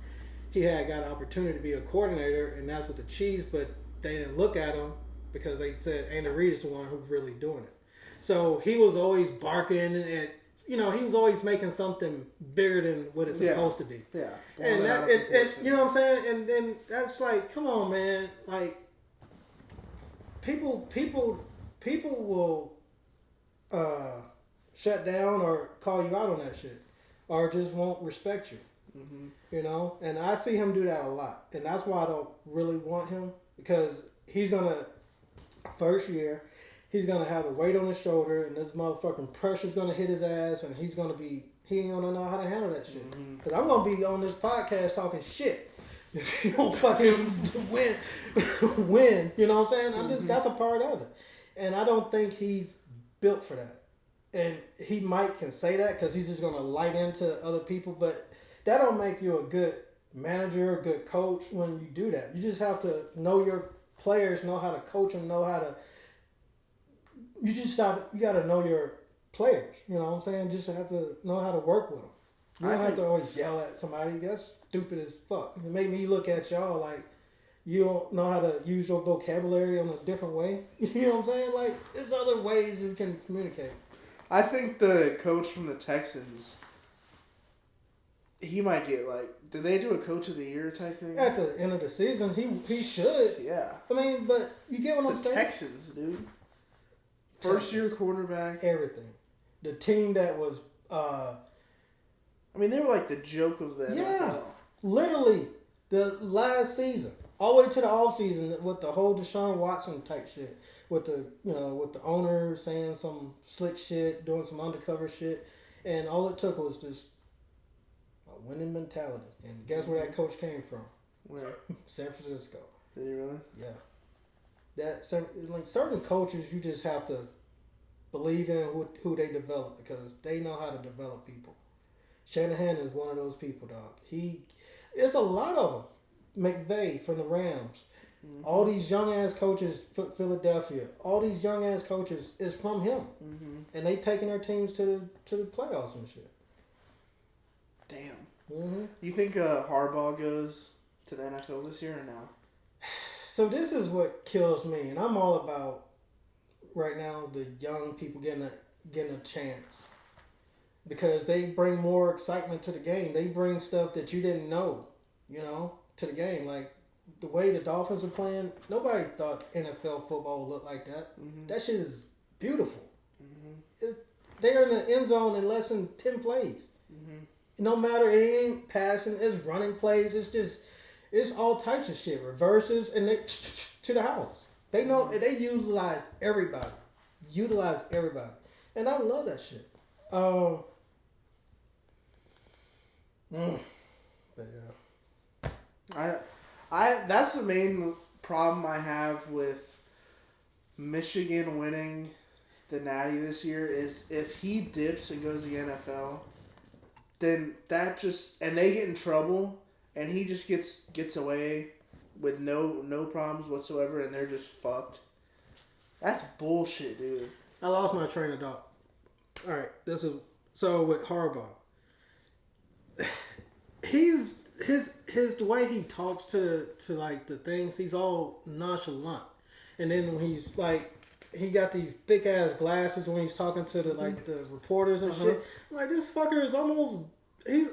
he got an opportunity to be a coordinator, and that's with the Chiefs, but they didn't look at him because they said Andy Reid is the one who's really doing it. So he was always barking and he was always making something bigger than what it's supposed to be. Yeah. And you know what I'm saying? And then that's like, come on, man. Like people will shut down or call you out on that shit, or just won't respect you. Mm-hmm. And I see him do that a lot, and that's why I don't really want him, because he's gonna first year he's gonna have the weight on his shoulder, and this motherfucking pressure's gonna hit his ass, and he ain't gonna know how to handle that shit. Because I'm gonna be on this podcast talking shit if you don't fucking win. You know what I'm saying? That's a part of it, and I don't think he's built for that. And he can say that because he's just going to light into other people, but that don't make you a good manager, a good coach when you do that. You just have to know your players, know how to coach them, you got to know your players, you know what I'm saying? Just have to know how to work with them. You don't have to always yell at somebody. That's stupid as fuck. It make me look at y'all like you don't know how to use your vocabulary in a different way. You know what I'm saying? Like, there's other ways you can communicate. I think the coach from the Texans, he might get like. Did they do a coach of the year type thing? At the end of the season, he should. Yeah. I mean, but you get what I'm It's the saying? Texans, dude. First year quarterback. Everything. The team that was. I mean, they were like the joke of the NFL. Literally the last season, all the way to the off season with the whole Deshaun Watson type shit, with the with the owner saying some slick shit, doing some undercover shit, and all it took was just a winning mentality. And guess where that coach came from? Where? San Francisco. Did he really? Yeah. Like certain coaches, you just have to believe in who they develop because they know how to develop people. Shanahan is one of those people, dog. It's a lot of them. McVay from the Rams. Mm-hmm. All these young ass coaches, Philadelphia. All these young ass coaches is from him, and they taking their teams to the playoffs and shit. Damn. Mm-hmm. You think Harbaugh goes to the NFL this year or no? So this is what kills me, and I'm all about right now the young people getting a chance. Because they bring more excitement to the game. They bring stuff that you didn't know, to the game. Like the way the Dolphins are playing, nobody thought NFL football would look like that. Mm-hmm. That shit is beautiful. Mm-hmm. They're in the end zone in less than 10 plays. Mm-hmm. No matter, it ain't passing, it's running plays. It's all types of shit. Reverses, and they to the house. They know, they utilize everybody. And I love that shit. But yeah. I that's the main problem I have with Michigan winning the Natty this year is if he dips and goes to the NFL, then and they get in trouble and he just gets away with no problems whatsoever and they're just fucked. That's bullshit, dude. I lost my train of thought. All right, so with Harbaugh. He's the way he talks to like the things, he's all nonchalant, and then when he's like he got these thick ass glasses when he's talking to the reporters and shit. I'm like, this fucker is he's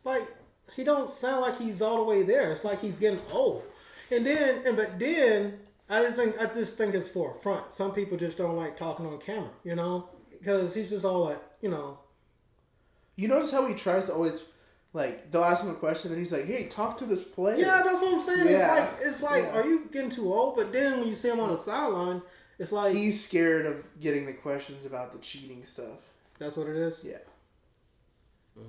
like, he don't sound like he's all the way there. It's like he's getting old. But then I just think it's for a front. Some people just don't like talking on camera, because he's just all like, You notice how he tries to always. Like, they'll ask him a question, and he's like, hey, talk to this player. Yeah, that's what I'm saying. Yeah. It's like, Are you getting too old? But then when you see him on the sideline, it's like... He's scared of getting the questions about the cheating stuff. That's what it is? Yeah.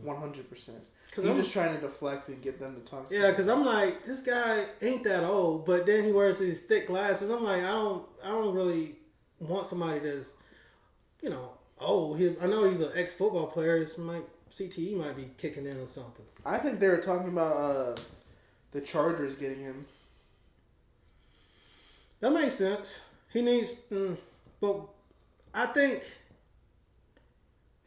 100%. He's just trying to deflect and get them to talk to Yeah, because I'm like, this guy ain't that old, but then he wears these thick glasses. I'm like, I don't really want somebody that's, old. I know he's an ex-football player. CTE might be kicking in or something. I think they were talking about the Chargers getting him. That makes sense. He needs, but I think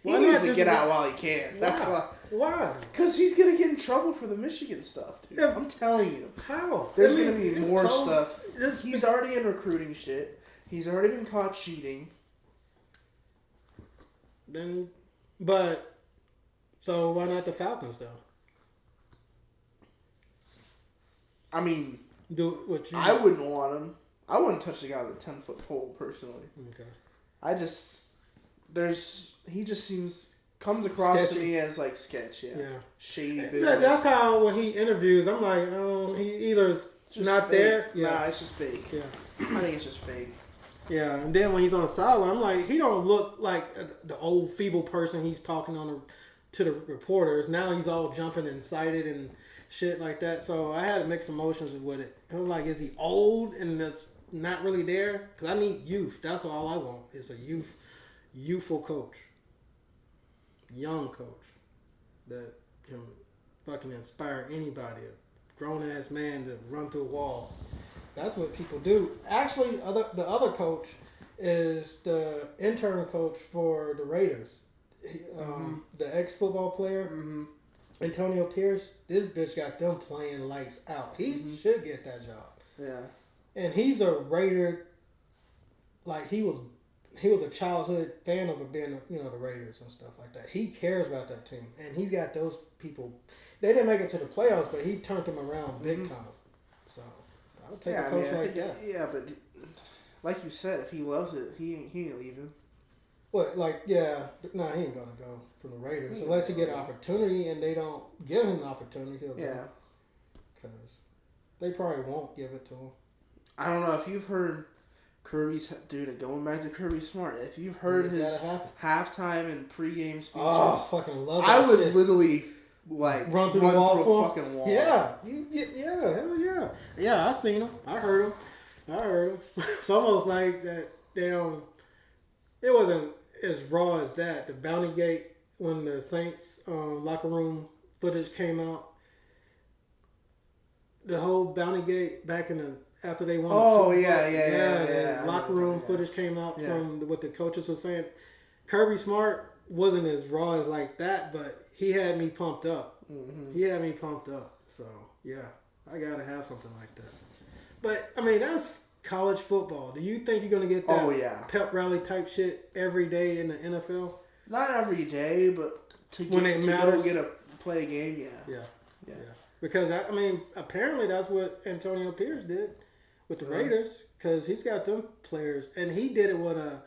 he needs to get out while he can. That's why. Because he's gonna get in trouble for the Michigan stuff, dude. I'm telling you. How? There's gonna be more stuff. He's already in recruiting shit. He's already been caught cheating. So why not the Falcons though? I mean, I wouldn't want him. I wouldn't touch the guy with a 10-foot pole personally. Okay. He just comes across sketchy. to me as like sketch, yeah. Shady business. Yeah, that's how when he interviews, I'm like, he either is not fake. there. Yeah. Nah, it's just fake. Yeah. I think it's just fake. Yeah, and then when he's on the sideline, I'm like, he don't look like the old feeble person he's talking to the reporters. Now he's all jumping and excited and shit like that. So I had mixed emotions with it. I'm like, is he old and that's not really there? Because I need youth. That's all I want. It's a youthful coach, young coach that can fucking inspire anybody, a grown ass man to run through a wall. That's what people do. Actually, the other coach is the intern coach for the Raiders. The ex-football player, Antonio Pierce. This bitch got them playing lights out. He should get that job. Yeah. And he's a Raider. Like, he was he was a childhood fan of it being, the Raiders and stuff like that. He cares about that team, and he's got those people. They didn't make it to the playoffs, but he turned them around big time. So I'll take a coach like that. Yeah, but like you said, if he loves it, he ain't leaving. What, he ain't gonna go from the Raiders unless he get an opportunity, and they don't give him an opportunity. He'll go. Because they probably won't give it to him. I don't know if you've heard Kirby's going back to Kirby Smart. If you've heard his halftime and pregame speeches, fucking love that I would shit. literally run through a fucking wall. Yeah, hell yeah. Yeah, I seen him. I heard him. It's almost like that damn. It wasn't as raw as that. The Bounty Gate when the Saints locker room footage came out. The whole Bounty Gate back in the after they won. The locker room footage came out from what the coaches were saying. Kirby Smart wasn't as raw as like that, but he had me pumped up. So yeah, I gotta have something like that. But I mean, that's college football. Do you think you're gonna get that pep rally type shit every day in the NFL? Not every day, but to play a game, yeah. Because apparently that's what Antonio Pierce did with the Raiders, because he's got them players, and he did it with a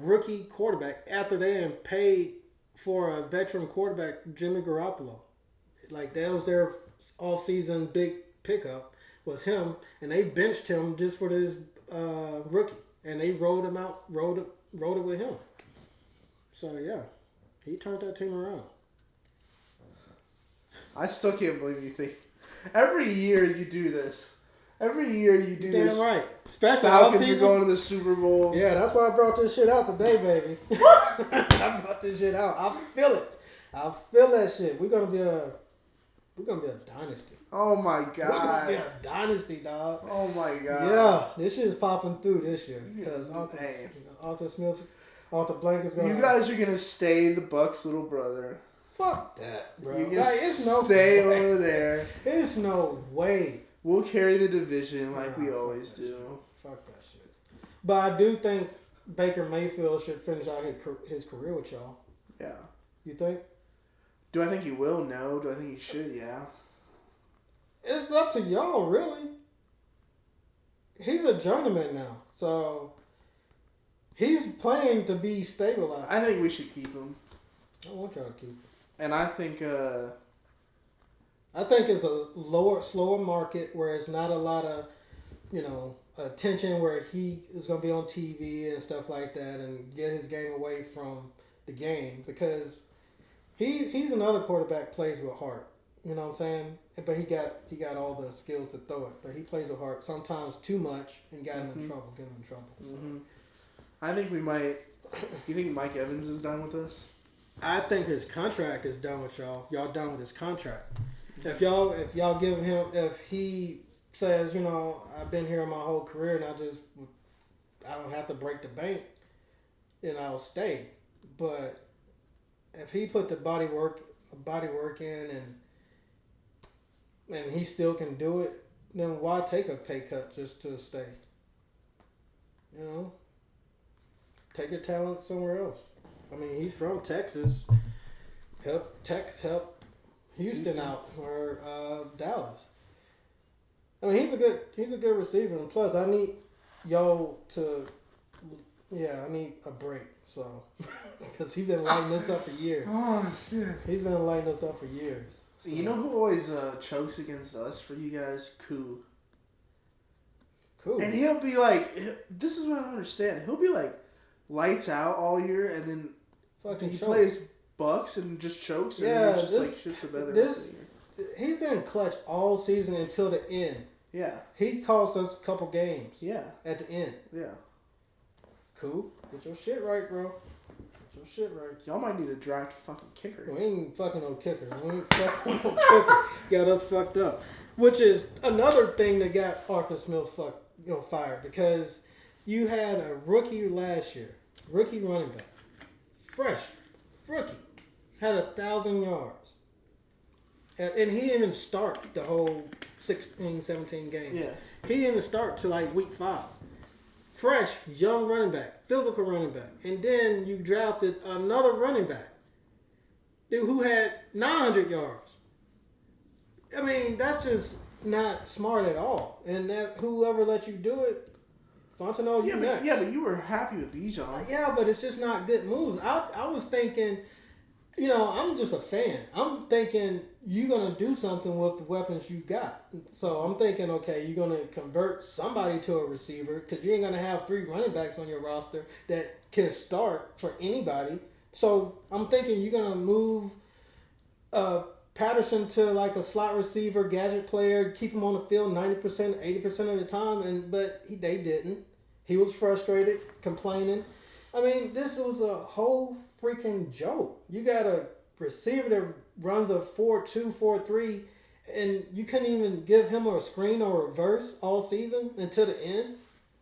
rookie quarterback after they had paid for a veteran quarterback, Jimmy Garoppolo. Like that was their off-season big pickup was him, and they benched him just for this rookie, and they rode it with him. So yeah, he turned that team around. I still can't believe you think. Every year you do this. Every year you do this. Damn right. Especially Falcons are going to the Super Bowl. Yeah, that's why I brought this shit out today, baby. I brought this shit out. I feel it. I feel that shit. We're gonna be a dynasty. Oh my god. We're gonna be a dynasty, dog. Oh my god. Yeah, this shit is popping through this year because Arthur Smith, Arthur Blank is gonna. You guys are gonna stay the Bucks' little brother. Fuck that, bro. You can stay over there. There's no way. We'll carry the division like we always do. Fuck that shit. But I do think Baker Mayfield should finish out his career with y'all. Yeah. You think? Do I think he will? No. Do I think he should? Yeah. It's up to y'all, really. He's a journeyman now, so he's playing to be stabilized. I think we should keep him. I want y'all to keep him. And I think it's a slower market where it's not a lot of, attention where he is going to be on TV and stuff like that and get his game away from the game, because he's another quarterback plays with heart. You know what I'm saying? But he got all the skills to throw it. But he plays with heart. Sometimes too much and got him in trouble. Get him in trouble. So. I think we might. You think Mike Evans is done with us? I think his contract is done with y'all. Y'all done with his contract. If y'all give him, if he says, I've been here my whole career and I don't have to break the bank, then I'll stay. But if he put the body work in and he still can do it, then why take a pay cut just to stay? Take your talent somewhere else. I mean, he's from Texas. Help Houston out or Dallas. I mean, he's a good receiver, and plus, I need y'all to. Yeah, I need a break. So, because he's been lighting us up for years. Oh shit! He's been lighting us up for years. So. You know who always chokes against us for you guys? Cool. And he'll be like, this is what I don't understand. He'll be like, lights out all year, and then he plays Bucks and just chokes, and then just shits the bed. He's been clutch all season until the end. Yeah. He cost us a couple games. Yeah. At the end. Yeah. Cool. Get your shit right, bro. Get your shit right. Y'all might need to draft a fucking kicker. We ain't fucking no kicker. We ain't fucking no kicker. Got us fucked up. Which is another thing that got Arthur Smith fired, because you had a rookie last year. Rookie running back. Fresh. Rookie. Had 1,000 yards. And he didn't even start the whole 16, 17 games. Yeah. He didn't even start till like week 5. fresh, young running back, physical running back. And then you drafted another running back, dude, who had 900 yards. I mean, that's just not smart at all. And that whoever let you do it, Fontenot, but you were happy with Bijan. Yeah, but it's just not good moves. I was thinking, I'm just a fan. I'm thinking you're going to do something with the weapons you got. So I'm thinking, okay, you're going to convert somebody to a receiver because you ain't going to have 3 running backs on your roster that can start for anybody. So I'm thinking you're going to move Patterson to like a slot receiver, gadget player, keep him on the field 90%, 80% of the time, but they didn't. He was frustrated, complaining. I mean, this was a whole freaking joke. You got a receiver that runs a 4.2, 4.3, and you couldn't even give him a screen or a reverse all season until the end.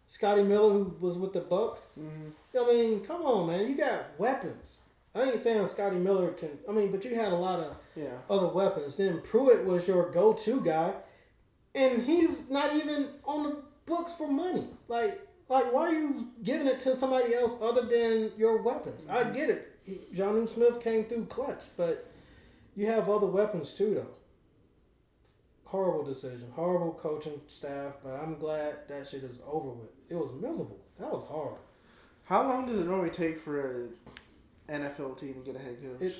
Scotty Miller, who was with the Bucks. Mm-hmm. I mean, come on, man. You got weapons. I ain't saying Scotty Miller can. I mean, but you had a lot of other weapons. Then Pruitt was your go-to guy, and he's not even on the books for money. Like why are you giving it to somebody else other than your weapons? Mm-hmm. I get it. Jonnu Smith came through clutch, but you have other weapons too, though. Horrible decision, horrible coaching staff, but I'm glad that shit is over with. It was miserable. That was hard. How long does it normally take for a NFL team to get a head coach?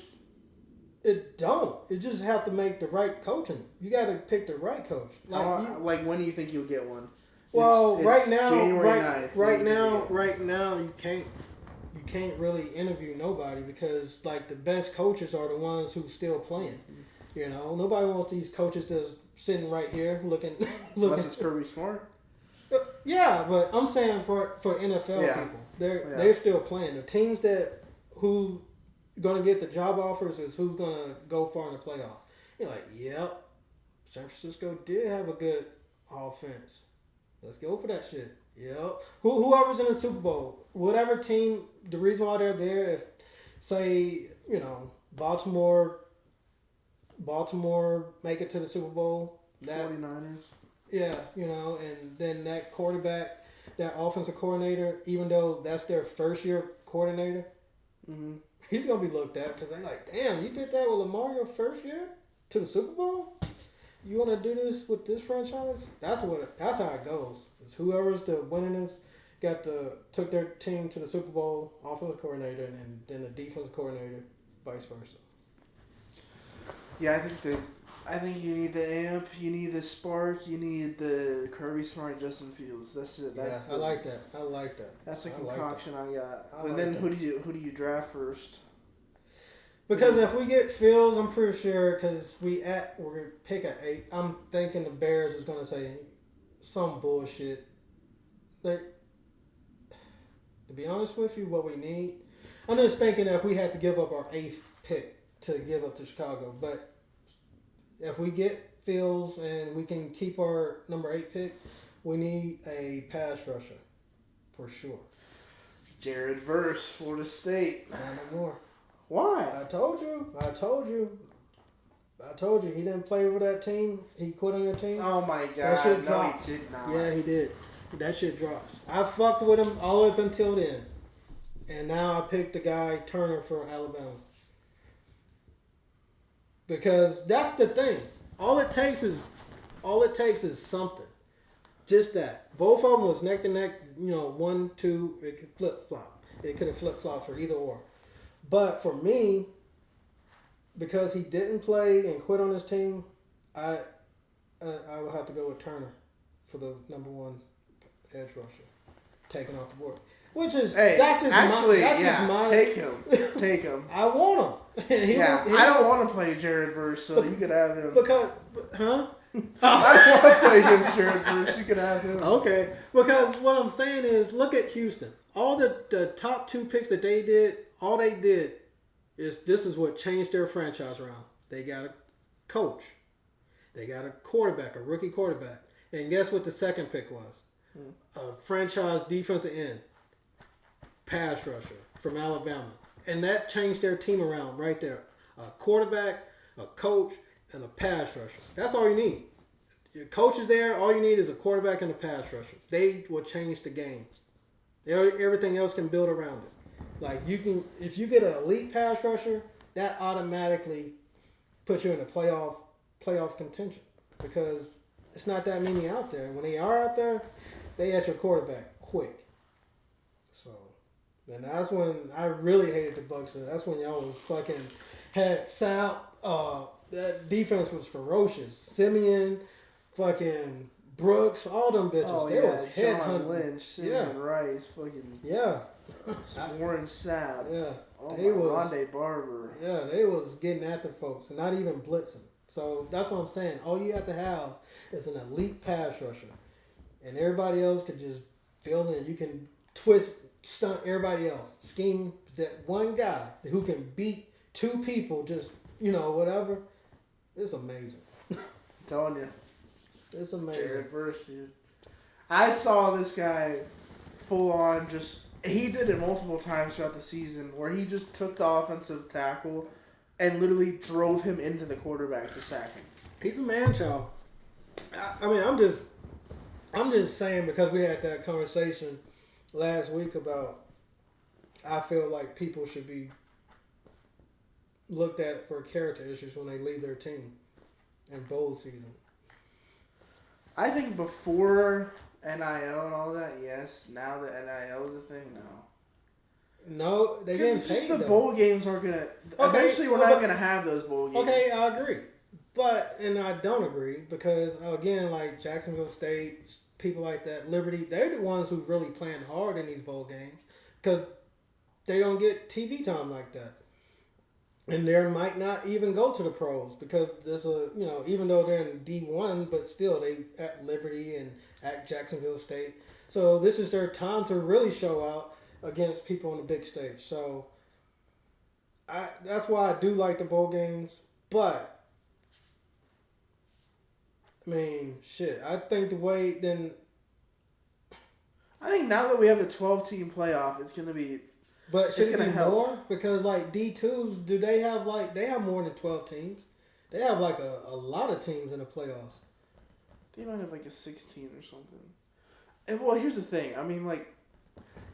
It don't. You just have to make the right coaching. You got to pick the right coach. Like when do you think you'll get one? Well, it's right now, January 9th. Right now, you can't really interview nobody because like the best coaches are the ones who still playing. Nobody wants these coaches that's sitting right here looking. Unless it's Kirby Smart. Yeah, but I'm saying for NFL people, they're still playing. The teams who gonna get the job offers is who's gonna go far in the playoffs. You're like, yep, San Francisco did have a good offense. Let's go for that shit. Yep. Whoever's in the Super Bowl, whatever team, the reason why they're there, if say Baltimore make it to the Super Bowl, 49ers. Yeah, and then that quarterback, that offensive coordinator, even though that's their first year coordinator. Mm-hmm. He's gonna be looked at because they're like, "Damn, you did that with Lamar your first year to the Super Bowl? You want to do this with this franchise?" That's how it goes. It's whoever's the winningest took their team to the Super Bowl, offensive coordinator, and then the defensive coordinator, vice versa. Yeah, I think you need the amp, you need the spark, you need the Kirby Smart, Justin Fields. That's it. I like that. That's a concoction I got. And then who do you draft first? Because if we get Fields, I'm pretty sure because we're gonna pick at 8. I'm thinking the Bears is gonna say some bullshit. Like, to be honest with you, what we need. I'm just thinking that if we had to give up our 8th pick to give up to Chicago, but if we get Fields and we can keep our number 8 pick, we need a pass rusher for sure. Jared Verse, Florida State. No more. Why? I told you. He didn't play with that team. He quit on your team. Oh my God! That shit drops. He did not. Yeah, he did. That shit drops. I fucked with him all up until then, and now I picked the guy Turner for Alabama because that's the thing. All it takes is something. Just that. Both of them was neck to neck. 1, 2. It could flip flop. It could have flip flopped for either or. But for me, because he didn't play and quit on his team, I would have to go with Turner for the number 1 edge rusher, taken off the board. Which is that's just my take him. I want him. I don't want to play Jared Verse, so you could have him. Huh? I don't want to play against Jared Verse. You could have him. Okay, because what I'm saying is, look at Houston. All the top 2 picks that they did. All they did is this is what changed their franchise around. They got a coach. They got a quarterback, a rookie quarterback. And guess what the second pick was? A franchise defensive end, pass rusher from Alabama. And that changed their team around right there. A quarterback, a coach, and a pass rusher. That's all you need. Your coach is there. All you need is a quarterback and a pass rusher. They will change the game. Everything else can build around it. Like you can, if you get an elite pass rusher, that automatically puts you in a playoff contention because it's not that many out there. And when they are out there, they at your quarterback quick. So, and that's when I really hated the Bucks. That's when y'all was fucking had Sal. That defense was ferocious. Simeon, fucking Brooks, all them bitches. Oh they yeah, was head John hunting. Lynch, Simeon Rice, fucking Yeah. Warren Sapp. Yeah. Oh They my, was- Rondé Barber. Yeah, they was getting after folks and not even blitzing. So that's what I'm saying. All you have to have is an elite pass rusher. And everybody else could just fill in. You can twist, stunt everybody else. Scheme that one guy who can beat two people, just, whatever. It's amazing. I'm telling you. It's amazing. Jared Verse, dude. I saw this guy full on just. He did it multiple times throughout the season where he just took the offensive tackle and literally drove him into the quarterback to sack him. He's a man child. I mean, I'm just saying because we had that conversation last week about I feel like people should be looked at for character issues when they leave their team in bowl season. I think before NIL and all that, yes. Now that NIL is a thing, no. No, they didn't Because just pay the them. bowl games aren't gonna. Okay, Eventually, we're well, not but- gonna have those bowl games. Okay, I agree. And I don't agree because, again, like Jacksonville State, people like that, Liberty, they're the ones who really playing hard in these bowl games because they don't get TV time like that. And they might not even go to the pros because there's even though they're in D1, but still they at Liberty and at Jacksonville State. So this is their time to really show out against people on the big stage. So that's why I do like the bowl games. But, I mean, shit, I think the way then... I think now that we have a 12-team playoff, it's gonna be. But should it gonna be help. more? Because, like, D2s, do they have, they have more than 12 teams. They have, a lot of teams in the playoffs. They might have like a 16 or something. And well, here's the thing. I mean, like,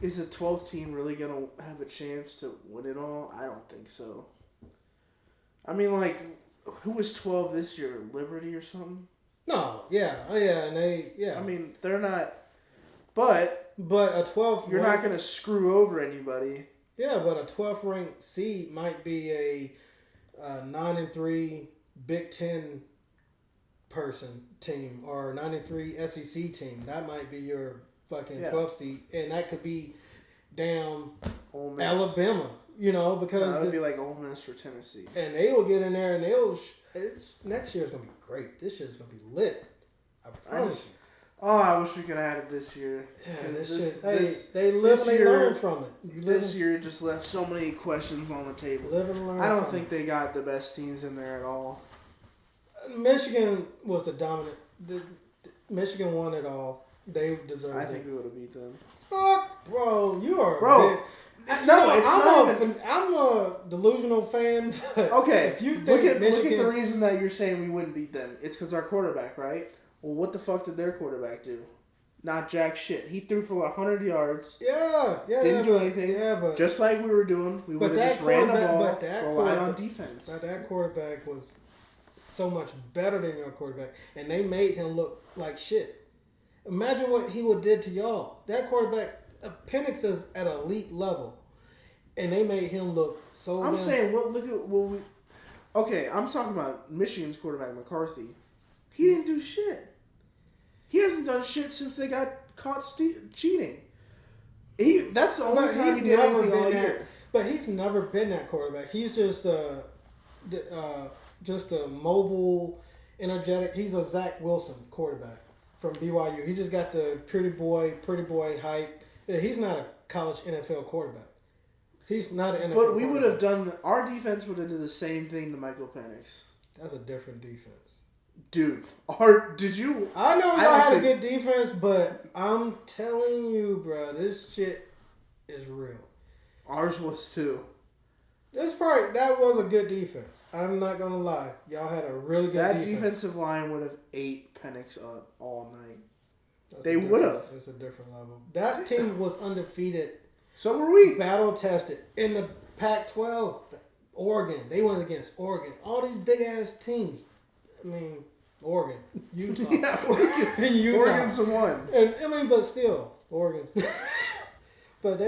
is the 12th team really gonna have a chance to win it all? I don't think so. I mean, like, who was 12 this year? Liberty or something? No, yeah. Oh, yeah, and they, yeah. I mean, they're not. But a 12th you're not gonna screw over anybody. Yeah, but a 12th ranked seed might be a 9-3 Big Ten person team or 9-3 SEC team. That might be your fucking 12th seed, and that could be damn Ole Miss. Alabama. Because that would be like Ole Miss or Tennessee. And they will get in there, and next year's gonna be great. This year's gonna be lit. I promise you. I wish we could have had it this year. Yeah, They live and they learn from it. This year just left so many questions on the table. Live and learn. I don't think they got the best teams in there at all. Michigan was the dominant. Michigan won it all. They deserved it. I think we would have beat them. Fuck, bro, you are I'm a delusional fan. But okay, if you think look at Michigan, the reason that you're saying we wouldn't beat them. It's because our quarterback, right? Well, what the fuck did their quarterback do? Not jack shit. He threw for 100 yards. Didn't do anything. Yeah, but just like we were doing, we would have just ran the ball, relied on defense. But that quarterback was so much better than your quarterback, and they made him look like shit. Imagine what he would did to y'all. That quarterback, Penix is at an elite level, and they made him look so. I'm saying, I'm talking about Michigan's quarterback McCarthy. He didn't do shit. He hasn't done shit since they got caught cheating. That's the only time he did anything all year. But he's never been that quarterback. He's just a mobile, energetic. He's a Zach Wilson quarterback from BYU. He just got the pretty boy hype. He's not a college NFL quarterback. He's not an NFL. But we would have done. Our defense would have done the same thing to Michael Penix. That's a different defense. Dude, did you? I know y'all had a good defense, but I'm telling you, bro, this shit is real. Ours was too. That was a good defense. I'm not gonna lie, y'all had a really good defense. That defensive line would have ate Penix up all night. They would have. It's a different level. That team was undefeated. So were we. Battle tested in the Pac-12. Oregon. They went against Oregon. All these big ass teams. I mean, Oregon, Utah. Yeah, Oregon. Utah. Oregon's the one. And I mean, but still, Oregon. But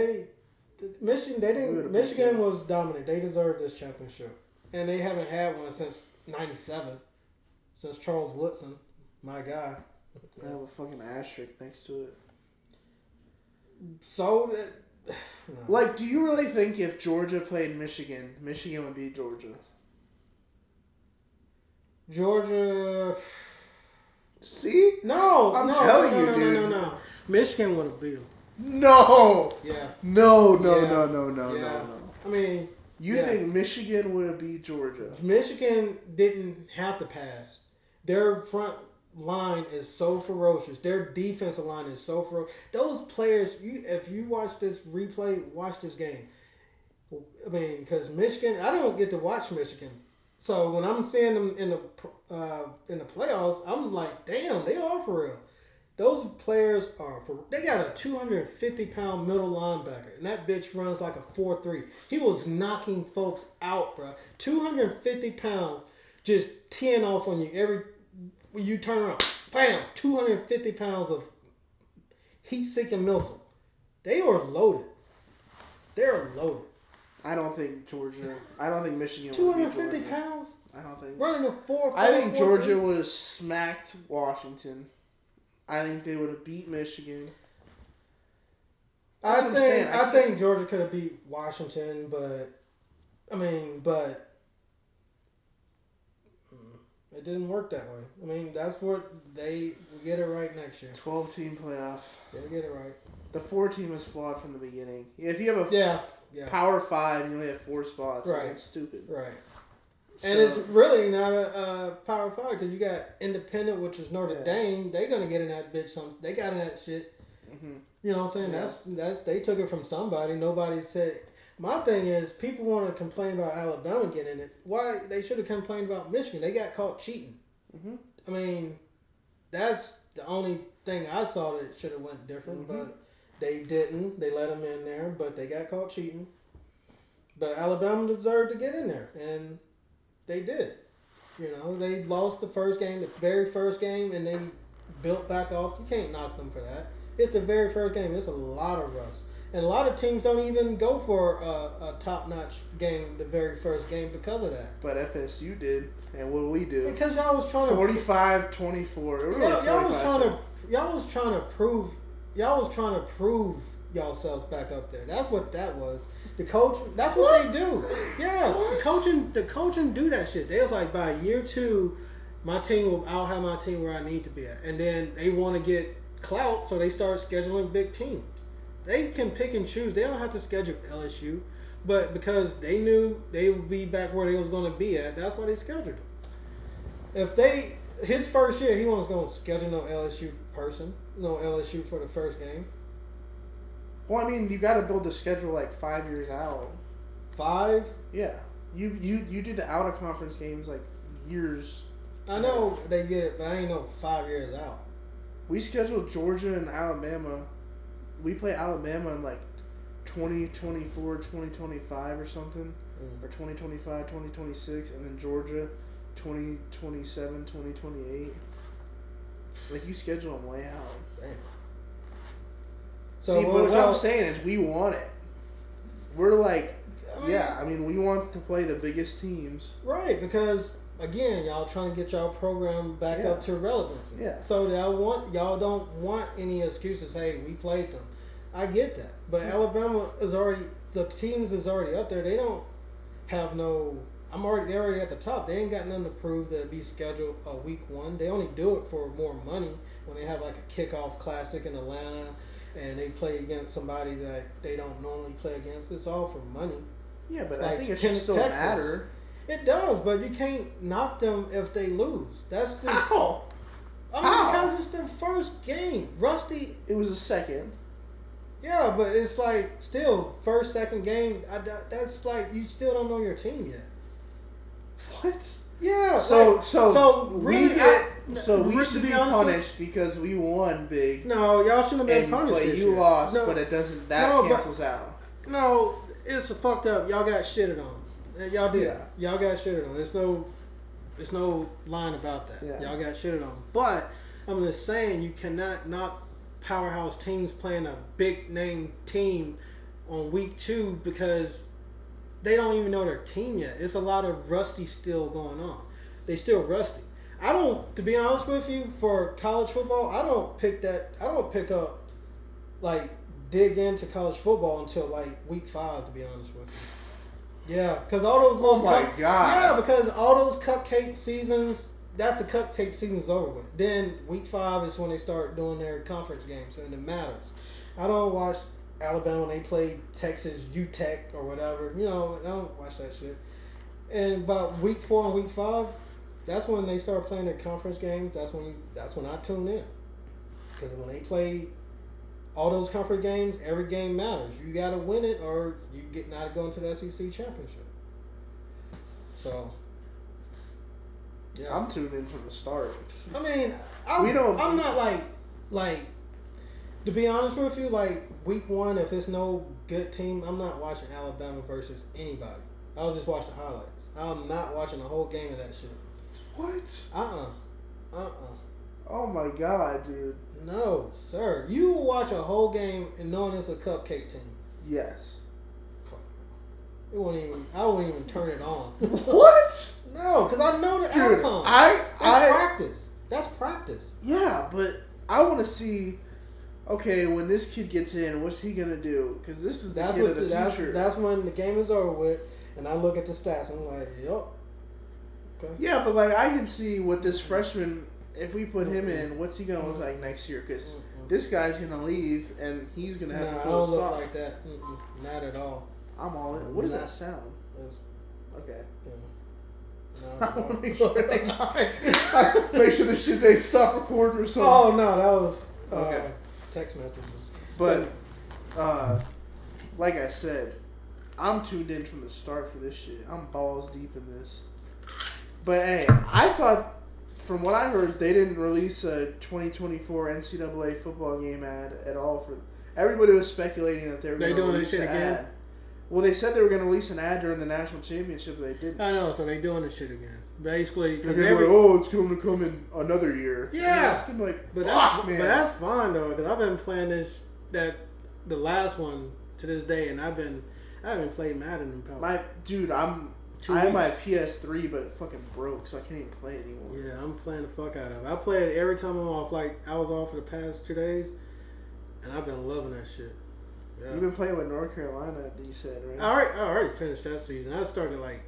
Michigan was dominant. They deserved this championship, and they haven't had one since '97, since Charles Woodson, my guy. I have a fucking asterisk next to it. So no. Like, do you really think if Georgia played Michigan, Michigan would beat Georgia? Georgia. See? No, I'm telling you, dude. No. Michigan would have beat them. No. Yeah. No. Yeah. I mean, you think Michigan would have beat Georgia? Michigan didn't have to pass. Their front line is so ferocious. Their defensive line is so ferocious. Those players, if you watch this replay, watch this game. I mean, because Michigan, I don't get to watch Michigan. So when I'm seeing them in the playoffs, I'm like, damn, they are for real. Those players are for. They got a 250-pound middle linebacker, and that bitch runs like a 4.3. He was knocking folks out, bro. 250 pounds, just teeing off on you when you turn around. Bam! 250 pounds of heat-seeking missile. They are loaded. They're loaded. I don't think Michigan 250 pounds? I don't think. Running a 4.4. I think Georgia would have smacked Washington. I think they would have beat Michigan. I think Georgia could have beat Washington, but it didn't work that way. I mean, that's what they will get it right next year. 12-team playoff. They'll get it right. The 4-team is flawed from the beginning. If you have a Power 5, you only have 4 spots. Right. That's stupid. Right. So, and it's really not a Power 5 because you got Independent, which is Notre Dame. They're gonna get in that bitch. They got in that shit. Mm-hmm. You know what I'm saying? That's they took it from somebody. Nobody said. My thing is, people want to complain about Alabama getting it. Why they should have complained about Michigan? They got caught cheating. Mm-hmm. I mean, that's the only thing I saw that should have went different, Mm-hmm. but they didn't. They let them in there, but they got caught cheating. But Alabama deserved to get in there, and they did. You know, they lost the first game, the very first game, and they built back off. You can't knock them for that. It's the very first game. It's a lot of rust. And a lot of teams don't even go for a top-notch game the very first game because of that. But FSU did, and what did we do? Because y'all was trying to 45-24. Y'all was trying to prove yourselves back up there. That's what that was. The coach. That's what they do. Yeah, the coaching do that shit. They was like, by year 2, I'll have my team where I need to be at, and then they want to get clout, so they start scheduling big teams. They can pick and choose. They don't have to schedule LSU, but because they knew they would be back where they was going to be at, that's why they scheduled them. His first year, he wasn't going to schedule no LSU for the first game. Well, I mean, you got to build the schedule like 5 years out. 5? Yeah, you do the out of conference games like years. I know they get it, but I ain't know 5 years out. We scheduled Georgia and Alabama. We play Alabama in like 2024, 2025 or something, or 2025, 2026, and then Georgia 2027, 2028. Like, you schedule them way out. Damn. See, but what I'm saying is we want it. We're like, we want to play the biggest teams. Right, because, again, y'all trying to get y'all program back up to relevancy. Yeah. So y'all don't want any excuses. Hey, we played them. I get that, but Alabama the teams is already up there. They don't have no. They're already at the top. They ain't got nothing to prove that be scheduled a week 1. They only do it for more money when they have like a kickoff classic in Atlanta, and they play against somebody that they don't normally play against. It's all for money. Yeah, but I think it should still matter. It does, but you can't knock them if they lose. That's just. How? Because it's their first game. Rusty. It was the second. Yeah, but it's like still first, second game. That's like you still don't know your team yet. What? Yeah. So really, we should be punished because we won big. No, y'all shouldn't have been punished. But you lost, but it doesn't. That cancels out. No, it's fucked up. Y'all got shitted on. Y'all did. Yeah. Y'all got shitted on. There's no line about that. Yeah. Y'all got shitted on. But I'm just saying, you cannot knock powerhouse teams playing a big name team on week 2 because they don't even know their team yet. It's a lot of rusty still going on. They still rusty. To be honest with you, for college football, I don't pick up, like, dig into college football until, like, week 5, to be honest with you. Yeah, because all those Oh, my God. Yeah, because all those cupcake seasons, that's the cupcake season's over with. Then week 5 is when they start doing their conference games, and it matters. I don't watch Alabama when they play Texas UTEC or whatever. You know, I don't watch that shit. And about week 4 and week 5, that's when they start playing their conference games. That's when I tune in. Because when they play all those conference games, every game matters. You got to win it or you get not going to the SEC championship. So, yeah. I'm tuned in from the start. I mean, I'm not like to be honest with you, like week 1, if it's no good team, I'm not watching Alabama versus anybody. I'll just watch the highlights. I'm not watching the whole game of that shit. What? Oh my God, dude. No, sir. You will watch a whole game and knowing it's a cupcake team. Yes. I wouldn't even turn it on. What? No, because I know the outcome. Practice. That's practice. Yeah, but I want to see. Okay, when this kid gets in, what's he gonna do? Because this is the kid of the future. That's when the game is over with, and I look at the stats and I'm like, yup. Okay. Yeah, but like I can see what this freshman, if we put him in, what's he gonna look like next year? Because this guy's gonna leave and he's gonna have to fill a spot. I don't look like that. Not at all. I'm all in. What does that sound? Okay. Yeah. I want to make sure they make sure this shit they stop recording or something. Oh no, that was okay. Text messages. But like I said, I'm tuned in from the start for this shit. I'm balls deep in this. But hey, I thought, from what I heard, they didn't release a 2024 NCAA football game ad at all. For everybody was speculating that they were going to release an ad. Well, they said they were going to release an ad during the national championship, but they didn't. I know, so they doing this shit again. Basically, because they're like, it's going to come in another year. Yeah, it's going to be like, but that's fine though, because I've been playing the last one to this day, and I haven't played Madden in probably. I have my PS3, but it fucking broke, so I can't even play it anymore. Yeah, I'm playing the fuck out of it. I play it every time I'm off. Like, I was off for the past 2 days, and I've been loving that shit. Yeah. You've been playing with North Carolina, you said, right? I already finished that season. I started, like,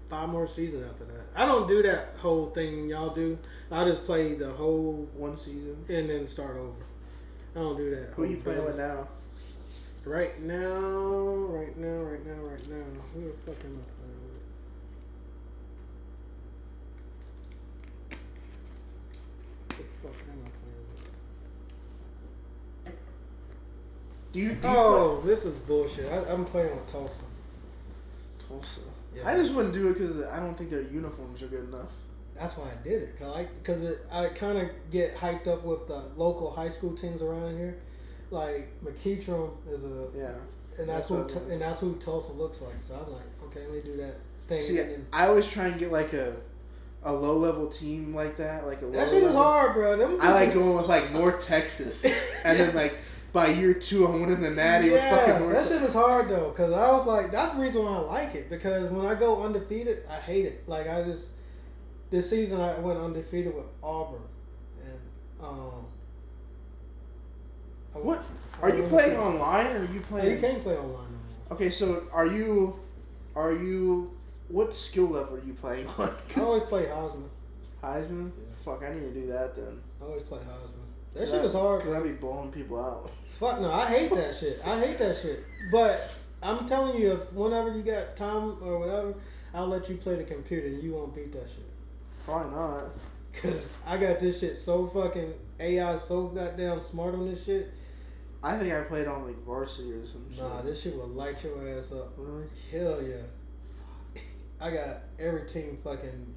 5 more seasons after that. I don't do that whole thing y'all do. I just play the whole one season and then start over. I don't do that. Who are you playing with now? Right now. Who the fuck am I playing with? Who the fuck am I playing with? This is bullshit. I'm playing with Tulsa. Yeah. I just wouldn't do it because I don't think their uniforms are good enough. That's why I did it. Because I kind of get hyped up with the local high school teams around here. Like McKeetrum is and that's who Tulsa looks like. So I'm like, okay, let me do that thing. See, I always try and get like a low level team like that. That shit is hard, bro. I like going with like North Texas, and then like by year 2 I'm winning the Natty. Yeah, with fucking North that shit is hard though. Because I was like, that's the reason why I like it. Because when I go undefeated, I hate it. Like this season I went undefeated with Auburn, and what? Are you playing online or are you playing? Yeah, you can't play online anymore. Okay, so are you? What skill level are you playing on? I always play Heisman. Heisman? Yeah. Fuck, I need to do that then. I always play Heisman. That shit is hard. Because I be blowing people out. Fuck no, I hate that shit. But I'm telling you, if whenever you got time or whatever, I'll let you play the computer and you won't beat that shit. Probably not. Cause I got this shit so fucking AI so goddamn smart on this shit. I think I played on like varsity or some shit. Nah, this shit will light your ass up. Really? Hell yeah. I got every team fucking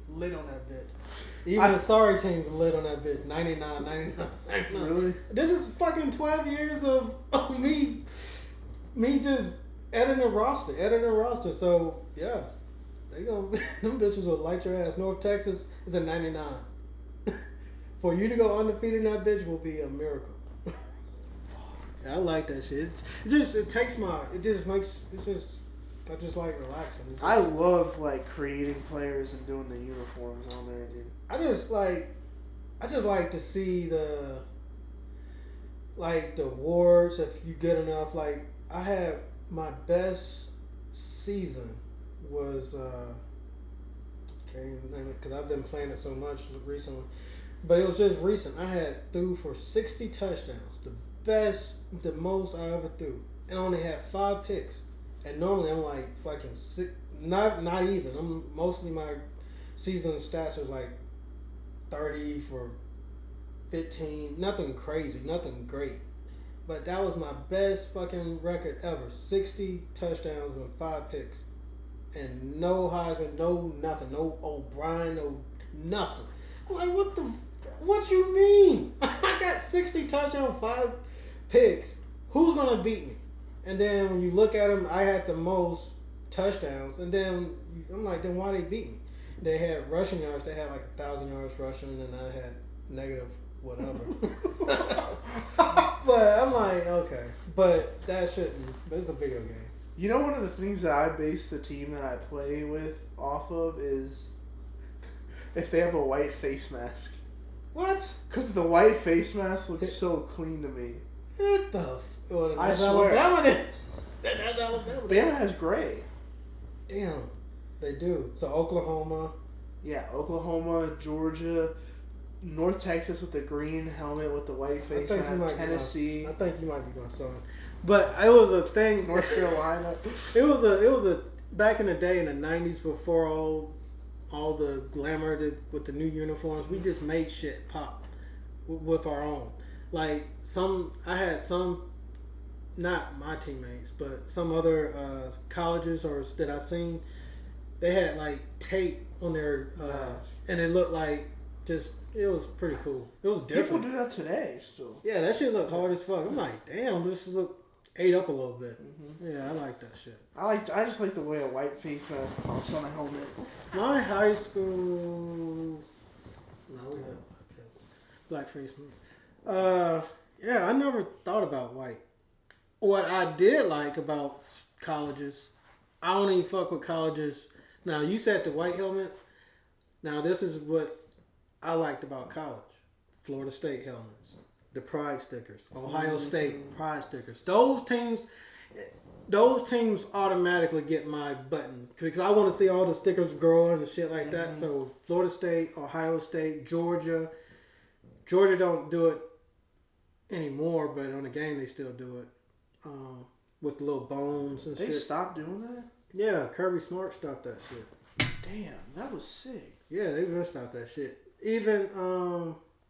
lit on that bitch. Even the sorry teams lit on that bitch. 99, 99, 99. Really? This is fucking 12 years of me just editing a roster. So, yeah. They gonna them bitches will light your ass. North Texas is a 99. For you to go undefeated in that bitch will be a miracle. I like that shit. I just like relaxing. I love like creating players and doing the uniforms on there, dude. I just like to see the awards if you good enough. Like I had my best season was can't even name it because I've been playing it so much recently. But it was just recent. I had threw for 60 touchdowns. The most I ever threw. And I only had 5 picks. And normally I'm like fucking six, not even. I'm mostly my season stats are like 30 for 15. Nothing crazy, nothing great. But that was my best fucking record ever. 60 touchdowns with 5 picks. And no Heisman, no nothing. No O'Brien, no nothing. I'm like, what you mean? I got 60 touchdowns, 5 picks. Who's going to beat me? And then when you look at them, I had the most touchdowns. And then I'm like, then why they beat me? They had rushing yards. They had like 1,000 yards rushing, and I had negative whatever. But I'm like, okay. But that shouldn't. But it's a video game. You know, one of the things that I base the team that I play with off of is if they have a white face mask. What? Because the white face mask looks so clean to me. What the I swear. Alabama. That's Alabama. Bama has gray. Damn. They do. So Oklahoma. Yeah, Oklahoma, Georgia, North Texas with the green helmet with the white face mask, Tennessee. I think you might be my son. But it was a thing. North Carolina. It was a back in the day in the 90s before all the glamour with the new uniforms. We just made shit pop with our own. Like I had some, not my teammates, but some other colleges that I seen. They had like tape on their, and it looked like it was pretty cool. It was different. People do that today still. Yeah, that shit looked hard as fuck. I'm like, damn, this look ate up a little bit. Mm-hmm. Yeah, I like that shit. I just like the way a white face mask pops on a helmet. My high school, no, we had black face mask. Yeah, I never thought about white. What I did like about colleges, I don't even fuck with colleges. Now, you said the white helmets. Now, this is what I liked about college. Florida State helmets. The pride stickers. Ohio State pride stickers. Those teams automatically get my button. Because I want to see all the stickers growing and shit like that. So, Florida State, Ohio State, Georgia. Georgia don't do it anymore, but on the game they still do it. With the little bones and shit. They stopped doing that? Yeah, Kirby Smart stopped that shit. Damn, that was sick. Yeah, they really stopped that shit. Even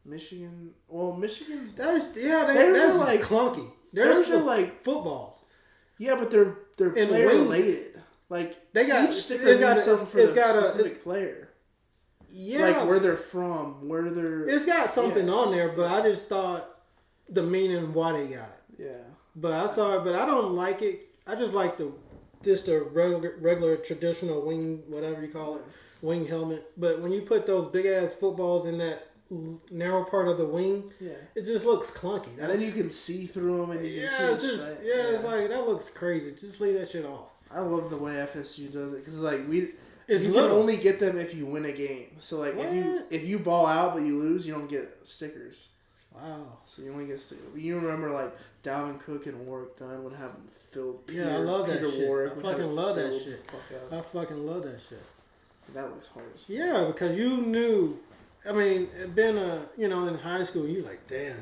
Michigan. Well, Michigan's. That's like clunky. Theirs are like footballs. Yeah, but they're player related. Like they got each sticker means something for the specific player. Yeah, like where they're from, where they're. It's got something on there, but I just thought the meaning why they got it. Yeah. But I saw it, but I don't like it. I just like the regular traditional wing, whatever you call it, wing helmet. But when you put those big ass footballs in that narrow part of the wing, it just looks clunky. And then you can see through them, and you can see it's like that looks crazy. Just leave that shit off. I love the way FSU does it because like you can only get them if you win a game. So like if you ball out but you lose, you don't get stickers. Wow. So you only get stickers. You remember like Dalvin Cook and Warwick Dunn would have them filled. I love that shit. I fucking love that shit. I fucking love that shit. That looks hard as fuck. Yeah, because you knew. I mean, in high school, you like, damn,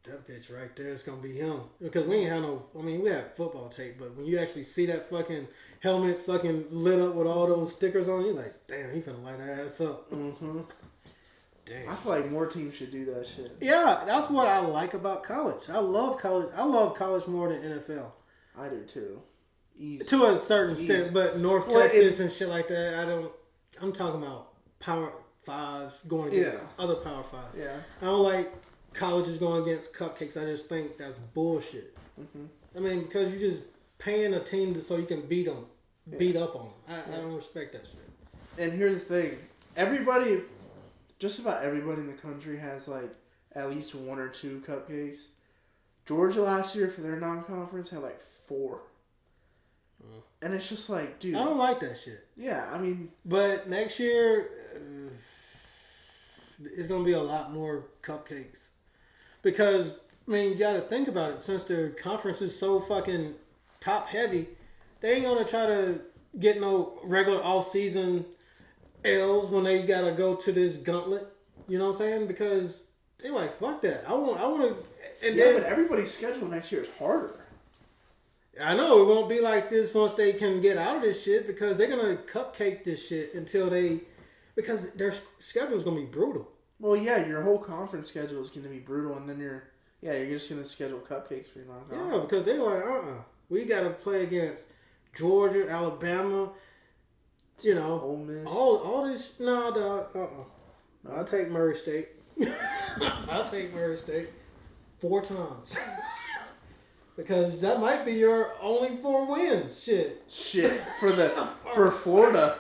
that bitch right there is gonna be him. Because we ain't had no. I mean, we had football tape, but when you actually see that fucking helmet fucking lit up with all those stickers on, you like, damn, he finna light her ass up. Mm-hmm. Damn. I feel like more teams should do that shit. Yeah, that's what I like about college. I love college. I love college more than NFL. I do too. Easy. To a certain Easy. extent, but North Texas and shit like that, I'm talking about Power 5s going against other Power 5s. Yeah. I don't like colleges going against cupcakes. I just think that's bullshit. Mm-hmm. I mean, because you're just paying a team so you can beat up on them. I don't respect that shit. And here's the thing. Just about everybody in the country has like at least 1 or 2 cupcakes. Georgia last year for their non-conference had like 4. And it's just like, dude. I don't like that shit. Yeah, I mean. But next year, it's going to be a lot more cupcakes. Because, I mean, you got to think about it. Since their conference is so fucking top heavy, they ain't going to try to get no regular off-season L's when they got to go to this gauntlet. You know what I'm saying? Because they like, fuck that. I want to. But everybody's schedule next year is harder. I know it won't be like this once they can get out of this shit because they're gonna cupcake this shit because their schedule is gonna be brutal. Well, yeah, your whole conference schedule is gonna be brutal, and then you're just gonna schedule cupcakes for your non-conference. Yeah, because they're like, we gotta play against Georgia, Alabama, Ole Miss. all this. No, dog. No, I'll take Murray State. I'll take Murray State 4 times. Because that might be your only 4 wins. Shit. For Florida.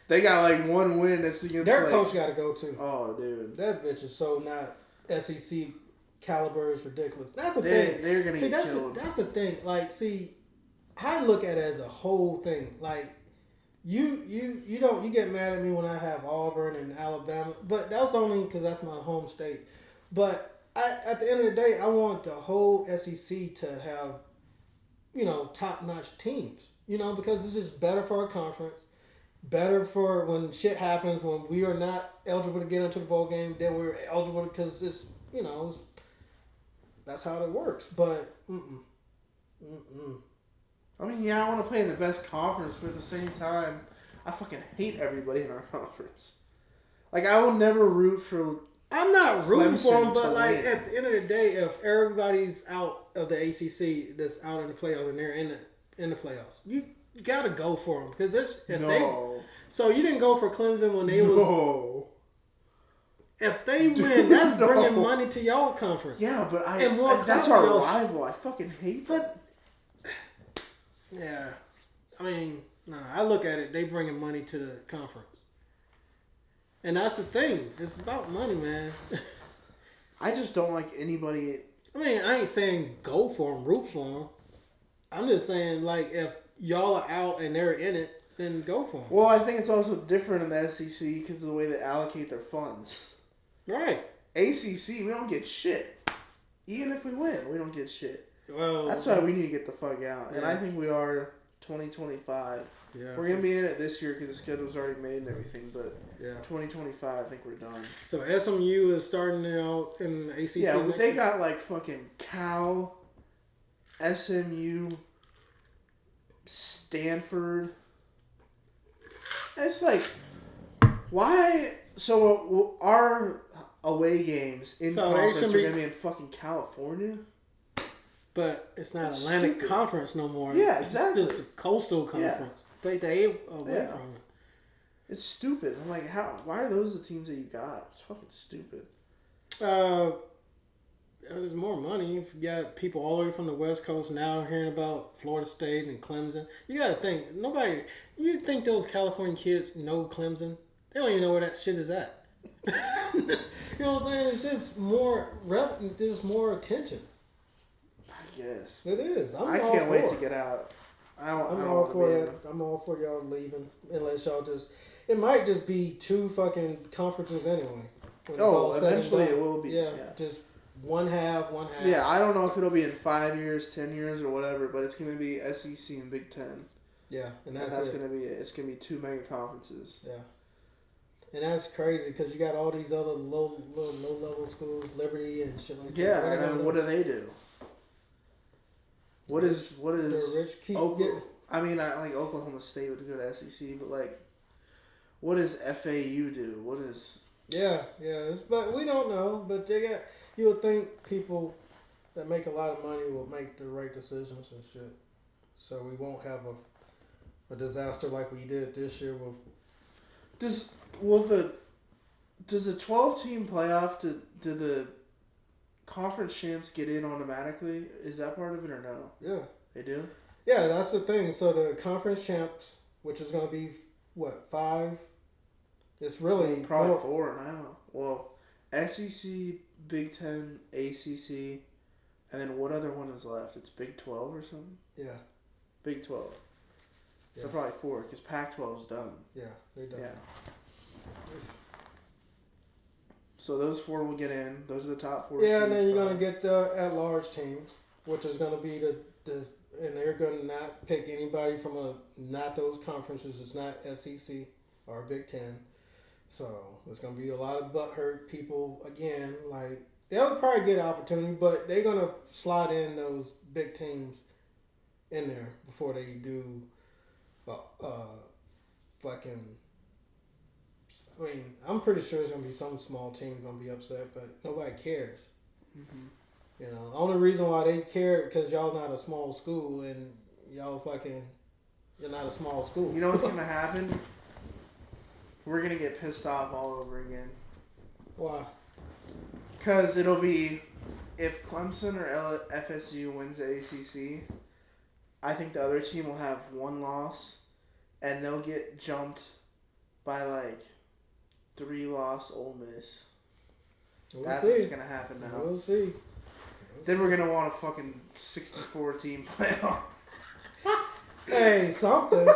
They got like 1 win that's against their coach got to go too. Oh, dude. That bitch is so not SEC caliber is ridiculous. That's the thing. They're going to get killed. That's the thing. Like, see, I look at it as a whole thing. Like, you get mad at me when I have Auburn and Alabama, but that's only because that's my home state. But at the end of the day, I want the whole SEC to have, top-notch teams. Because it's just better for our conference, better for when shit happens, when we are not eligible to get into the bowl game, then we're eligible because it's, that's how it works. But, I mean, I want to play in the best conference, but at the same time, I fucking hate everybody in our conference. Like, I will never root for... I'm not rooting for them, but like win. at the end of the day, if everybody's out of the ACC that's out in the playoffs and they're in the playoffs, you gotta go for them because so you didn't go for Clemson when they was. If they win, that's bringing money to y'all conference. Yeah, but that's our rival. I fucking hate them. But yeah, I mean, I look at it. They bringing money to the conference. And that's the thing. It's about money, man. I just don't like anybody. I mean, I ain't saying go for them, root for them. I'm just saying, like, if y'all are out and they're in it, then go for them. Well, I think it's also different in the SEC because of the way they allocate their funds. Right. ACC, we don't get shit. Even if we win, we don't get shit. Well, that's why we need to get the fuck out. Yeah. And I think we are 2025. Yeah. We're going to be in it this year because the schedule's already made and everything, but 2025, I think we're done. So SMU is starting out in the ACC. Yeah, but they got like fucking Cal, SMU, Stanford. It's like, why? So our away games in conference are going to be in fucking California? But it's not Atlantic stupid. Conference no more. Yeah, exactly. It's just a coastal conference. Take the A away from it. It's stupid. I'm like, why are those the teams that you got? It's fucking stupid. There's more money. You got people all the way from the West Coast now hearing about Florida State and Clemson. You got to think, you think those California kids know Clemson? They don't even know where that shit is at. You know what I'm saying? It's just more attention. I guess. It is. I can't wait to get out. I'm all for that. I'm all for y'all leaving, unless y'all just. It might just be 2 fucking conferences anyway. Eventually it will be. Yeah, just one half. Yeah, I don't know if it'll be in 5 years, 10 years, or whatever, but it's going to be SEC and Big Ten. Yeah, and that's going to be it. It's going to be 2 mega conferences. Yeah. And that's crazy because you got all these other low level schools, Liberty and shit like that. Yeah, and what do they do? What is Oklahoma? I mean, I like Oklahoma State would go to SEC, but like, what does FAU do? What is? Yeah, but we don't know. But you would think people that make a lot of money will make the right decisions and shit. so we won't have a disaster like we did this year with. Does the 12-team playoff do the conference champs get in automatically? Is that part of it or no? Yeah. They do? Yeah, that's the thing. So the conference champs, which is going to be, what, 5? It's really... Probably more, 4 now. Well, SEC, Big Ten, ACC, and then what other one is left? It's Big 12 or something? Yeah. Big 12. So Yeah. probably 4, because Pac-12 is done. Yeah, they done. Yeah. So those 4 will get in. Those are the top 4. Yeah, and then you're going to get the at-large teams, which is going to be and they're going to not pick anybody from not those conferences. It's not SEC or Big Ten. So it's going to be a lot of butthurt people again. Like, they'll probably get an opportunity, but they're going to slide in those big teams in there before they do fucking... I mean, I'm pretty sure there's going to be some small team going to be upset, but nobody cares. Mm-hmm. You know, the only reason why they care because y'all not a small school and you're not a small school. You know what's going to happen? We're going to get pissed off all over again. Why? Because it'll be, if Clemson or FSU wins the ACC, I think the other team will have 1 loss, and they'll get jumped by 3-loss Ole Miss. That's what's going to happen now. We'll see. Then we're going to want a fucking 64-team playoff. Hey, something.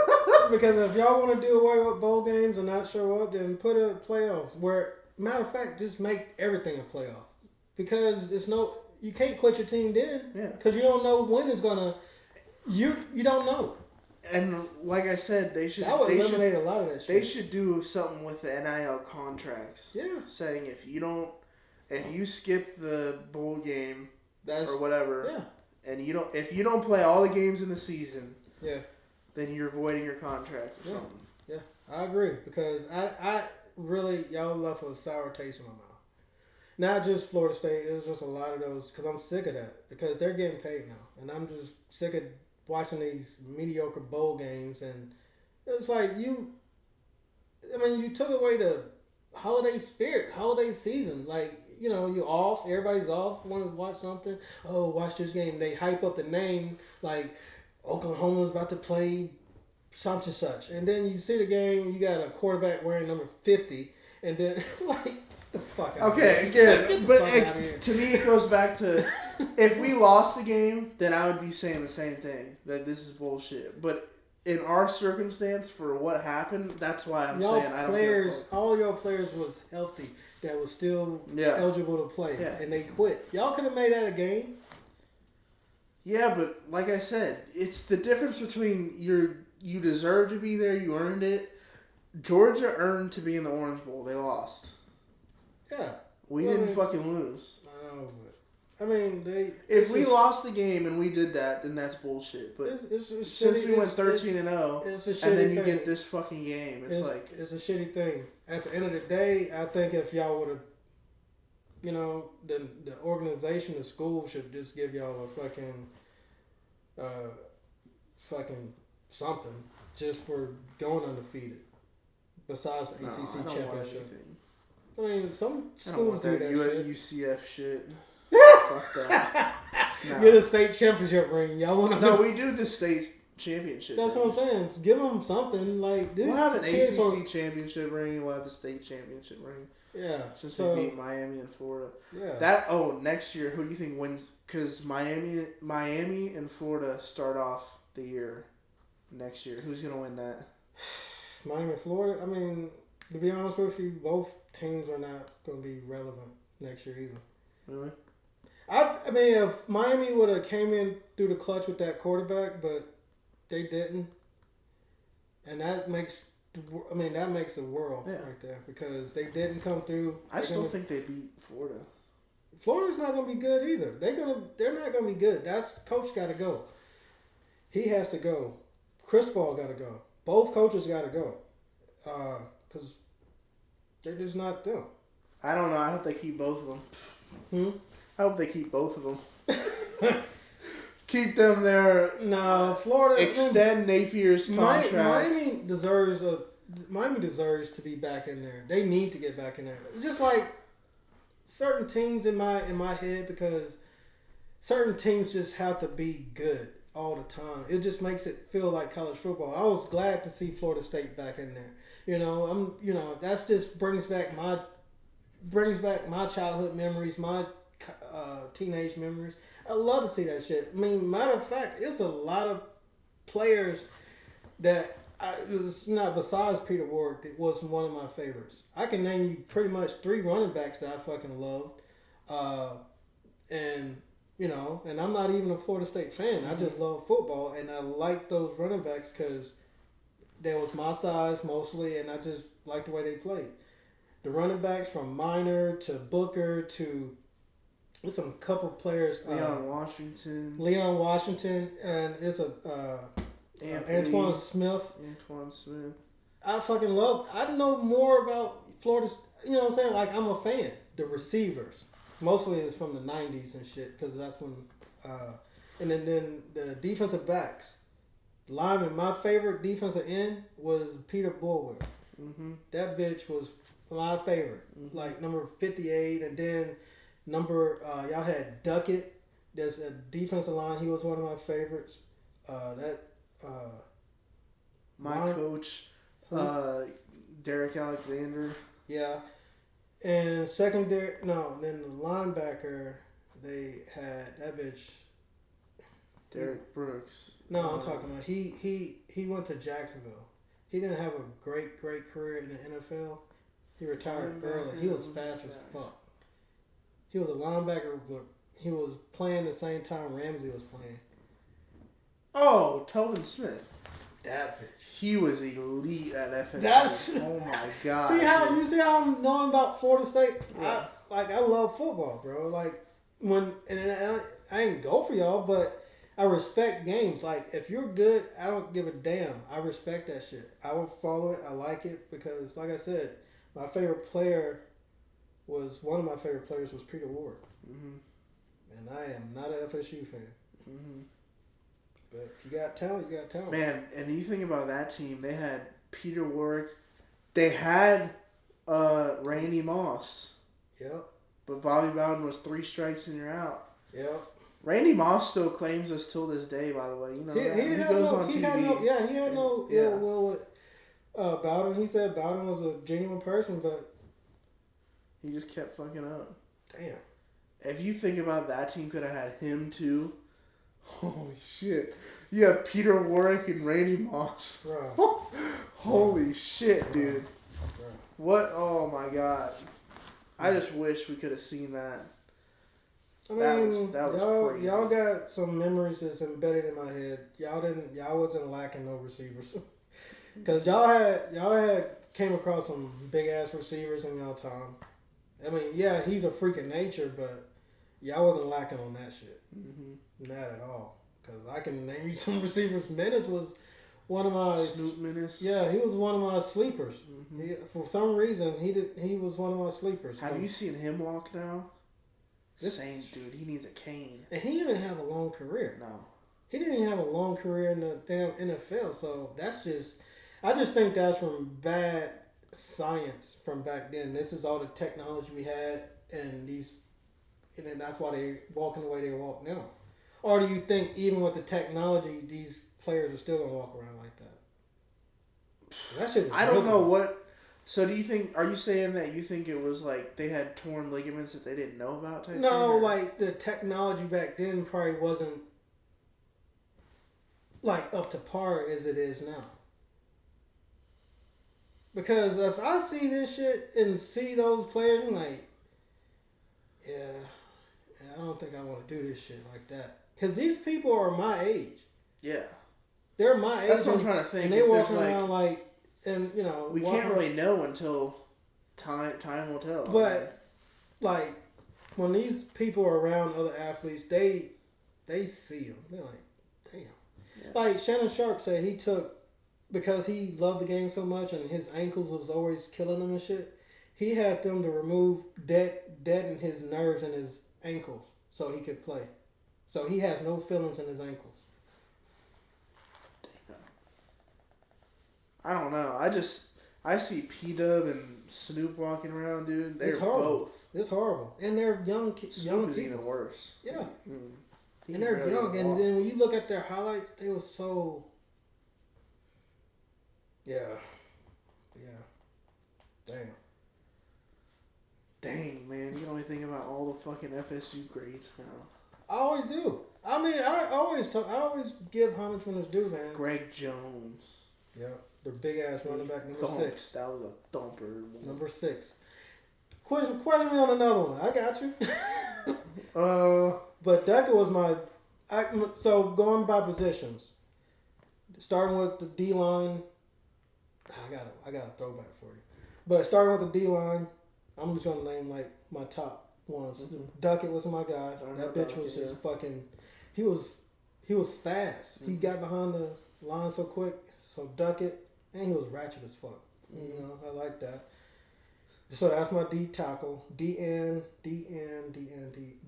Because if y'all want to do away with bowl games and not show up, then put a playoffs. Matter of fact, just make everything a playoff. Because you can't quit your team then. Yeah. Because you don't know when it's going to... You don't know. And like I said, that would eliminate a lot of that shit. They should do something with the NIL contracts. Yeah. Saying if you skip the bowl game or whatever, yeah. and if you don't play all the games in the season, yeah, then you're voiding your contract or something. Yeah, I agree because I really y'all left a sour taste in my mouth. Not just Florida State, it was just a lot of those because I'm sick of that because they're getting paid now, and I'm just sick of watching these mediocre bowl games, and it was like you took away the holiday spirit, holiday season. Like, you're off, everybody's off, want to watch something. Oh, watch this game. They hype up the name like Oklahoma's about to play such and such. And then you see the game, you got a quarterback wearing number 50, and then, the fuck out okay, of here. again, but to me it goes back to, if we lost the game, then I would be saying the same thing, that this is bullshit. But in our circumstance, for what happened, that's why I'm saying I don't care. All your players was healthy that was still eligible to play, and they quit. Y'all could have made that a game. Yeah, but like I said, it's the difference between you deserve to be there, you earned it. Georgia earned to be in the Orange Bowl. They lost. Yeah. We didn't fucking lose. I know, but if we lost the game and we did that, then that's bullshit. But since we went 13-0, and then you get this fucking game, it's a shitty thing. At the end of the day, I think if y'all would have, then the organization, the school should just give y'all a fucking something just for going undefeated. Besides the ACC championship. I mean, some schools do that shit. UCF shit. Fuck that. No. Get a state championship ring. Y'all want to? No, we do the state championship. That's what I'm saying. Give them something like this. We'll have an ACC championship ring. We'll have the state championship ring. Yeah. Since we beat Miami and Florida. Yeah. Next year, who do you think wins? Because Miami and Florida start off the year next year. Who's gonna win that? Miami and Florida. I mean, to be honest with you, both teams are not going to be relevant next year either. Really? I mean, if Miami would have came in through the clutch with that quarterback, but they didn't, and that makes the world right there because they didn't come through. I still think they beat Florida. Florida's not going to be good either. They're not going to be good. Coach got to go. He has to go. Cristobal got to go. Both coaches got to go. Because they're just not them. I don't know. I hope they keep both of them. I hope they keep both of them. Keep them there. No, Florida. Extend Napier's contract. Miami deserves to be back in there. They need to get back in there. It's just like certain teams in my head, because certain teams just have to be good all the time. It just makes it feel like college football. I was glad to see Florida State back in there. That's just brings back my childhood memories, my teenage memories. I love to see that shit. I mean, matter of fact, it's a lot of players that it's not besides Peter Ward. It was one of my favorites. I can name you pretty much 3 running backs that I fucking loved, and I'm not even a Florida State fan. I just love football, and I like those running backs because they was my size mostly, and I just liked the way they played. The running backs from Minor to Booker to there's some couple players. Leon Washington, and there's Antoine Smith. I fucking love. I know more about Florida. You know what I'm saying? Like, I'm a fan. The receivers, mostly it's from the '90s and shit, because that's when. And then the defensive backs, lineman. My favorite defensive end was Peter Bulwer. Mm-hmm. That bitch was my favorite. Mm-hmm. Like number 58, and then y'all had Duckett. There's a defensive line. He was one of my favorites. Coach, Derek Alexander. Yeah. And then the linebacker, they had that bitch. Derek Brooks. No, I'm talking about he went to Jacksonville. He didn't have a great career in the NFL. He retired early. He was fast as fuck. He was a linebacker, but he was playing the same time Ramsey was playing. Oh, Telvin Smith. That bitch. He was elite at FSU. Oh my god. See how I'm knowing about Florida State? Yeah. I love football, bro. Like I ain't go for y'all, but I respect games. Like, if you're good, I don't give a damn. I respect that shit. I will follow it. I like it because, like I said, one of my favorite players was Peter Ward. Mm-hmm. And I am not an FSU fan. Mm-hmm. But if you got talent, you got talent. Man, and you think about that team, they had Peter Warwick. They had Randy Moss. Yep. But Bobby Bowden was 3 strikes and you're out. Yep. Randy Moss still claims us till this day, by the way. You know, he goes on TV. He had no ill will with Bowden. He said Bowden was a genuine person, but he just kept fucking up. Damn. If you think about that team could have had him too. Holy shit. You have Peter Warwick and Randy Moss. Bro. Holy shit, dude. Bro. What? Oh my god. I just wish we could have seen that. I mean, that was crazy. Y'all got some memories that's embedded in my head. Y'all wasn't lacking no receivers. Cause y'all had came across some big ass receivers in y'all time. I mean, yeah, he's a freak of nature, but y'all wasn't lacking on that shit. Mm-hmm. Not at all. Cause I can name you some receivers. Menace was one of my Snoop Menace. Yeah, he was one of my sleepers. Mm-hmm. For some reason, he was one of my sleepers. Have you seen him walk now? Same dude. He needs a cane. And he didn't have a long career. No. He didn't even have a long career in the damn NFL. So I just think that's from bad science from back then. This is all the technology we had, and that's why they walking the way they walk now. Or do you think even with the technology, these players are still gonna walk around like that? That shit is I don't know what. So are you saying that you think it was like they had torn ligaments that they didn't know about? No, like the technology back then probably wasn't like up to par as it is now. Because if I see this shit and see those players, I'm like, I don't think I want to do this shit like that. Because these people are my age. Yeah. They're my age. That's what I'm trying to think. And they walking around like, and we can't really know until time will tell. But like when these people are around other athletes, they see them. They're like, damn. Yeah. Like Shannon Sharp said, because he loved the game so much and his ankles was always killing him and shit. He had them to remove deaden his nerves in his ankles so he could play. So he has no feelings in his ankles. I don't know. I see P-Dub and Snoop walking around, dude. They're both. It's horrible. And they're young Snoop is even worse. Yeah. And they're really young. And then when you look at their highlights, they were so... Yeah. Dang, man. You only think about all the fucking FSU grades now. I always do. I mean, I always give homage when it's due, man. Greg Jones. Yeah. The big-ass running back, number 6. That was a thumper. Man. Number 6. Question me on another one. I got you. But Decker was my... So, going by positions. Starting with the D-line. I got a throwback for you. But starting with the D-line, I'm just going to name, like, my top ones. Mm-hmm. Duckett was my guy. That bitch was just fucking... He was fast. Mm-hmm. He got behind the line so quick. So, Duckett... And he was ratchet as fuck. Mm-hmm. You know, I like that. So that's my D tackle. DN,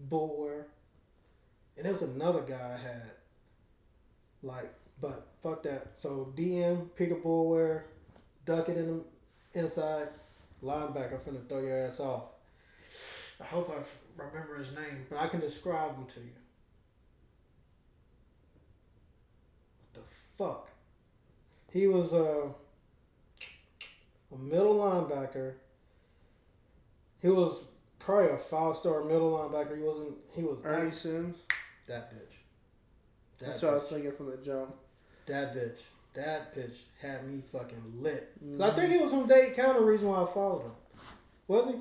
Bullware. And there was another guy I had. Like, but fuck that. So DN, Peter Bullware, Duckett in the inside, linebacker finna throw your ass off. I hope I remember his name, but I can describe him to you. What the fuck? He was a middle linebacker. He was probably a 5-star middle linebacker. He was Ernie Sims? That bitch. That's what I was thinking from the jump. That bitch had me fucking lit. Mm-hmm. I think he was from Dade County, the reason why I followed him. Was he?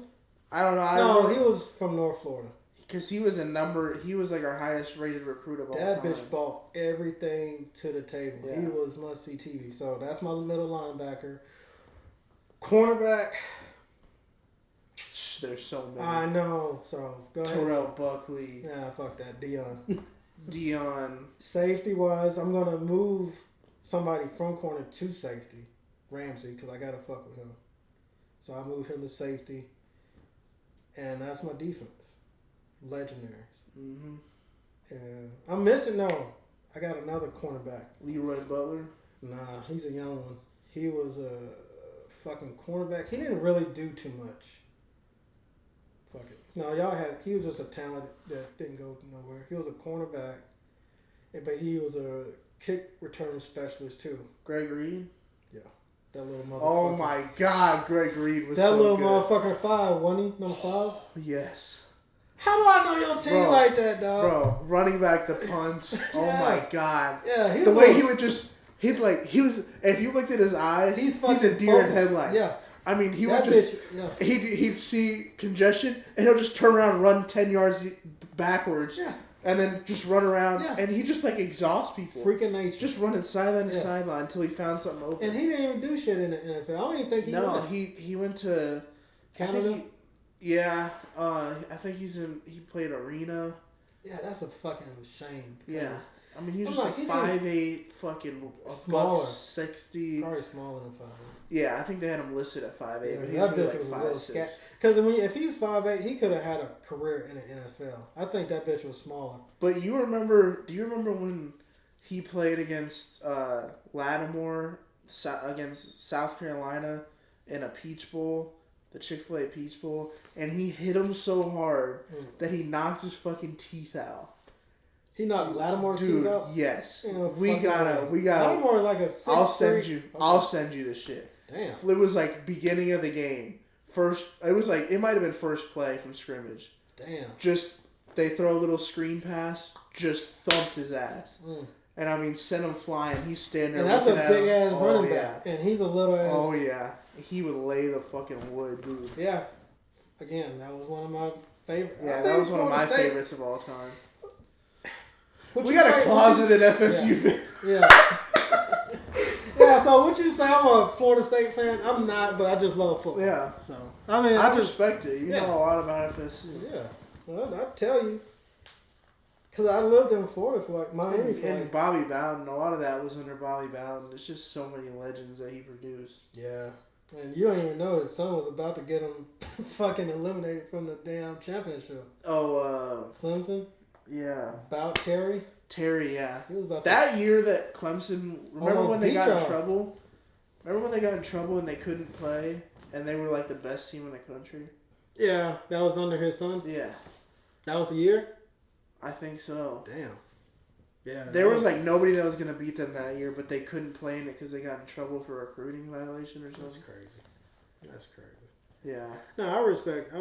I don't know. No, he was from North Florida. Because he was like our highest rated recruit of all time. That bitch brought everything to the table. Yeah. He was must-see TV. So that's my middle linebacker. Cornerback. There's so many. I know. So go ahead. Terrell Buckley. Nah, fuck that. Dion. Safety-wise, I'm going to move somebody from corner to safety. Ramsey, because I got to fuck with him. So I move him to safety. And that's my defense. Legendaries. Mm-hmm. And I'm missing, no. I got another cornerback. Leroy Butler? Nah, he's a young one. He was a fucking cornerback. He didn't really do too much. Fuck it. No, he was just a talent that didn't go nowhere. He was a cornerback, but he was a kick return specialist too. Greg Reed? Yeah. That little motherfucker. Oh my God, Greg Reed was that so little good. Motherfucker 5, wasn't he? Number 5? Yes. How do I know your team like that, dog? Bro, running back the punts. Yeah. Oh my God. Yeah, the way he would just hit if you looked at his eyes, he's a deer in headlights. Yeah. I mean, he would just he'd see congestion and he'll just turn around and run 10 yards backwards. Yeah. And then just run around and he just exhausts people. Freaking nature. Just running sideline to sideline until he found something open. And he didn't even do shit in the NFL. I don't even think he No, he went to Canada. I think he played Arena. Yeah, that's a fucking shame. Yeah. I mean, he's just 5'8", fucking $160. Probably smaller than 5'8". Yeah, I think they had him listed at 5'8", yeah, but he was really like 5'6". Because if he's 5'8", he could have had a career in the NFL. I think that bitch was smaller. But do you remember when he played against Lattimore against South Carolina in a Peach Bowl? The Chick-fil-A Peach Bowl, and he hit him so hard that he knocked his fucking teeth out. He knocked Lattimore's teeth out? Yes. we gotta. Lattimore like a 6'3". I'll send you the shit. Damn. It was beginning of the game. It might have been first play from scrimmage. Damn. Just they throw a little screen pass, just thumped his ass. And I mean, sent him flying. He's standing there. And that's a big ass running back. And he's a little ass. Oh yeah. He would lay the fucking wood, dude. Yeah. Again, that was one of my favorites. Yeah, that was one of my favorites of all time. We got a closet at FSU. Yeah. Yeah, so what you say? I'm a Florida State fan. I'm not, but I just love football. Yeah. So, I mean, I respect it. You know a lot about FSU. Yeah. Well, I tell you. Because I lived in Florida for Miami. And Bobby Bowden, a lot of that was under Bobby Bowden. There's just so many legends that he produced. Yeah. And you don't even know his son was about to get him fucking eliminated from the damn championship. Oh, Clemson? Yeah. About Terry. Terry, yeah. He was about that year that Clemson. Remember when they got in y'all. trouble? Remember when they got in trouble and they couldn't play, and they were like the best team in the country? Yeah, that was under his son. Yeah. That was the year. I think so. Damn. Yeah. There was like nobody that was gonna beat them that year, but they couldn't play in it because they got in trouble for a recruiting violation or something. That's crazy. That's crazy. Yeah. No, I respect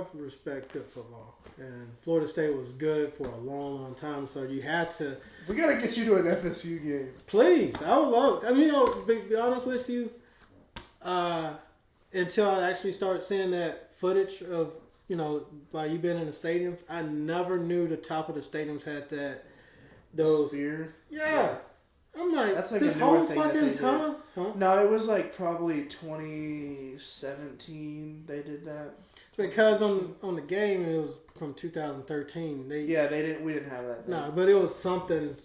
good football, and Florida State was good for a long, long time. So you had to. We gotta get you to an FSU game. Please, I would love. I mean, be honest with you, until I actually start seeing that footage of while you been in the stadiums, I never knew the top of the stadiums had those Spear. Yeah. I'm like, that's like this a whole newer thing that fucking they time? Huh? No, it was like probably 2017 they did that. Because on the game it was from 2013. We didn't have that then. No, but it was something,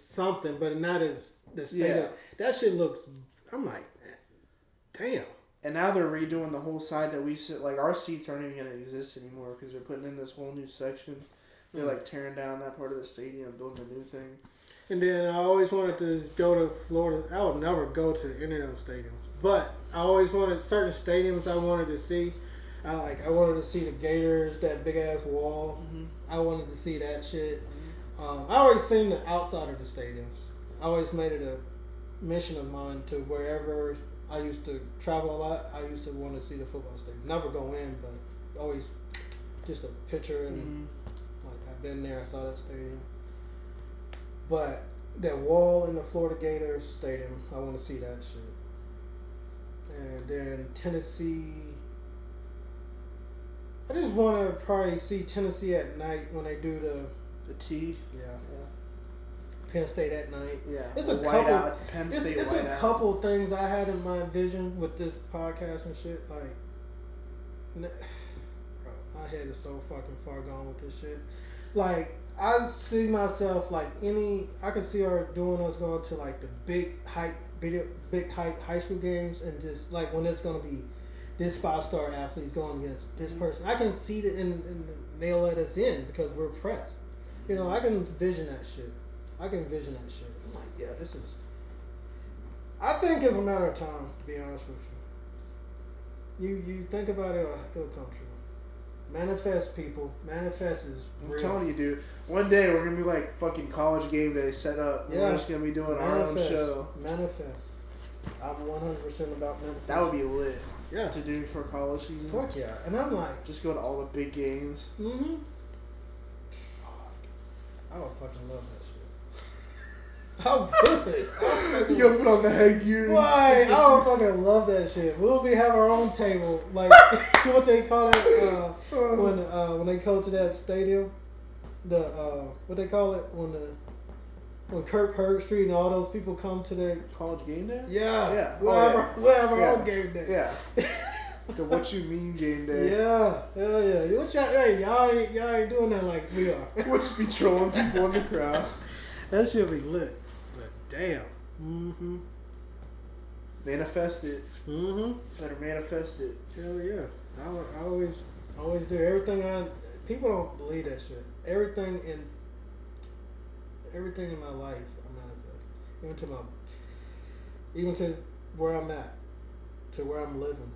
but not as the state of that shit looks. I'm like, damn. And now they're redoing the whole side that we sit. Like our seats aren't even gonna exist anymore because they're putting in this whole new section. They're like tearing down that part of the stadium, building a new thing. And then I always wanted to go to Florida. I would never go to any of those stadiums, but I always wanted certain stadiums I wanted to see. I wanted to see the Gators, that big ass wall. Mm-hmm. I wanted to see that shit. I always seen the outside of the stadiums. I always made it a mission of mine to wherever I used to travel a lot. I used to want to see the football stadium. Never go in, but always just a picture and like I've been there. I saw that stadium. But that wall in the Florida Gators stadium, I want to see that shit. And then Tennessee, I just want to probably see Tennessee at night when they do the T. Yeah. Penn State at night. Yeah. It's a couple. It's a couple things I had in my vision with this podcast and shit. Like, bro, my head is so fucking far gone with this shit. Like, I see myself like I can see her doing us going to like the big hype high school games and just like when it's gonna be this 5-star athlete's going against this person. I can see it and they'll let us in because we're pressed. I can envision that shit. I'm like, yeah, this is. I think it's a matter of time, to be honest with you. You think about it, it'll come true. Manifest, people. Manifest is real. I'm telling you, dude. One day we're gonna be like fucking college game day set up. Yeah. We're just gonna be doing our own show. Manifest. I'm 100% about manifest. That would be lit. Yeah. To do for college season. Fuck yeah. And I'm like, just go to all the big games. Mm-hmm. I would fucking love that shit. I would. You gonna put on the headgear? Why? I would fucking love that shit. We'll have our own table, like what they call it when they go to that stadium. What they call it when Kirk Herbstreit and all those people come to the college game day. Yeah. We'll have our own game day. Yeah. The What You Mean game day. Yeah, hell yeah. Y'all ain't doing that like we are. We'll just be trolling people in the crowd. That should be lit. But damn. Mm-hmm. Manifest it. Mm-hmm. Better manifest it. Hell yeah. I always do everything. People don't believe that shit. Everything in my life I manifest. Even to where I'm at, to where I'm living.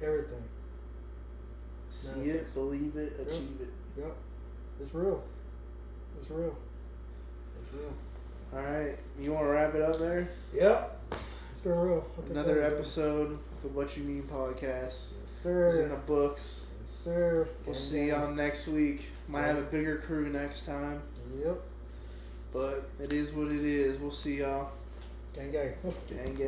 Everything. See it, believe it, achieve it. Yep. It's real. All right. You want to wrap it up there? Yep. It's been real. Another episode of the What You Mean podcast. Yes, sir. It's in the books. Yes, sir. We'll see y'all next week. Might have a bigger crew next time. Yep. But it is what it is. We'll see y'all. Gang gang. Gang gang.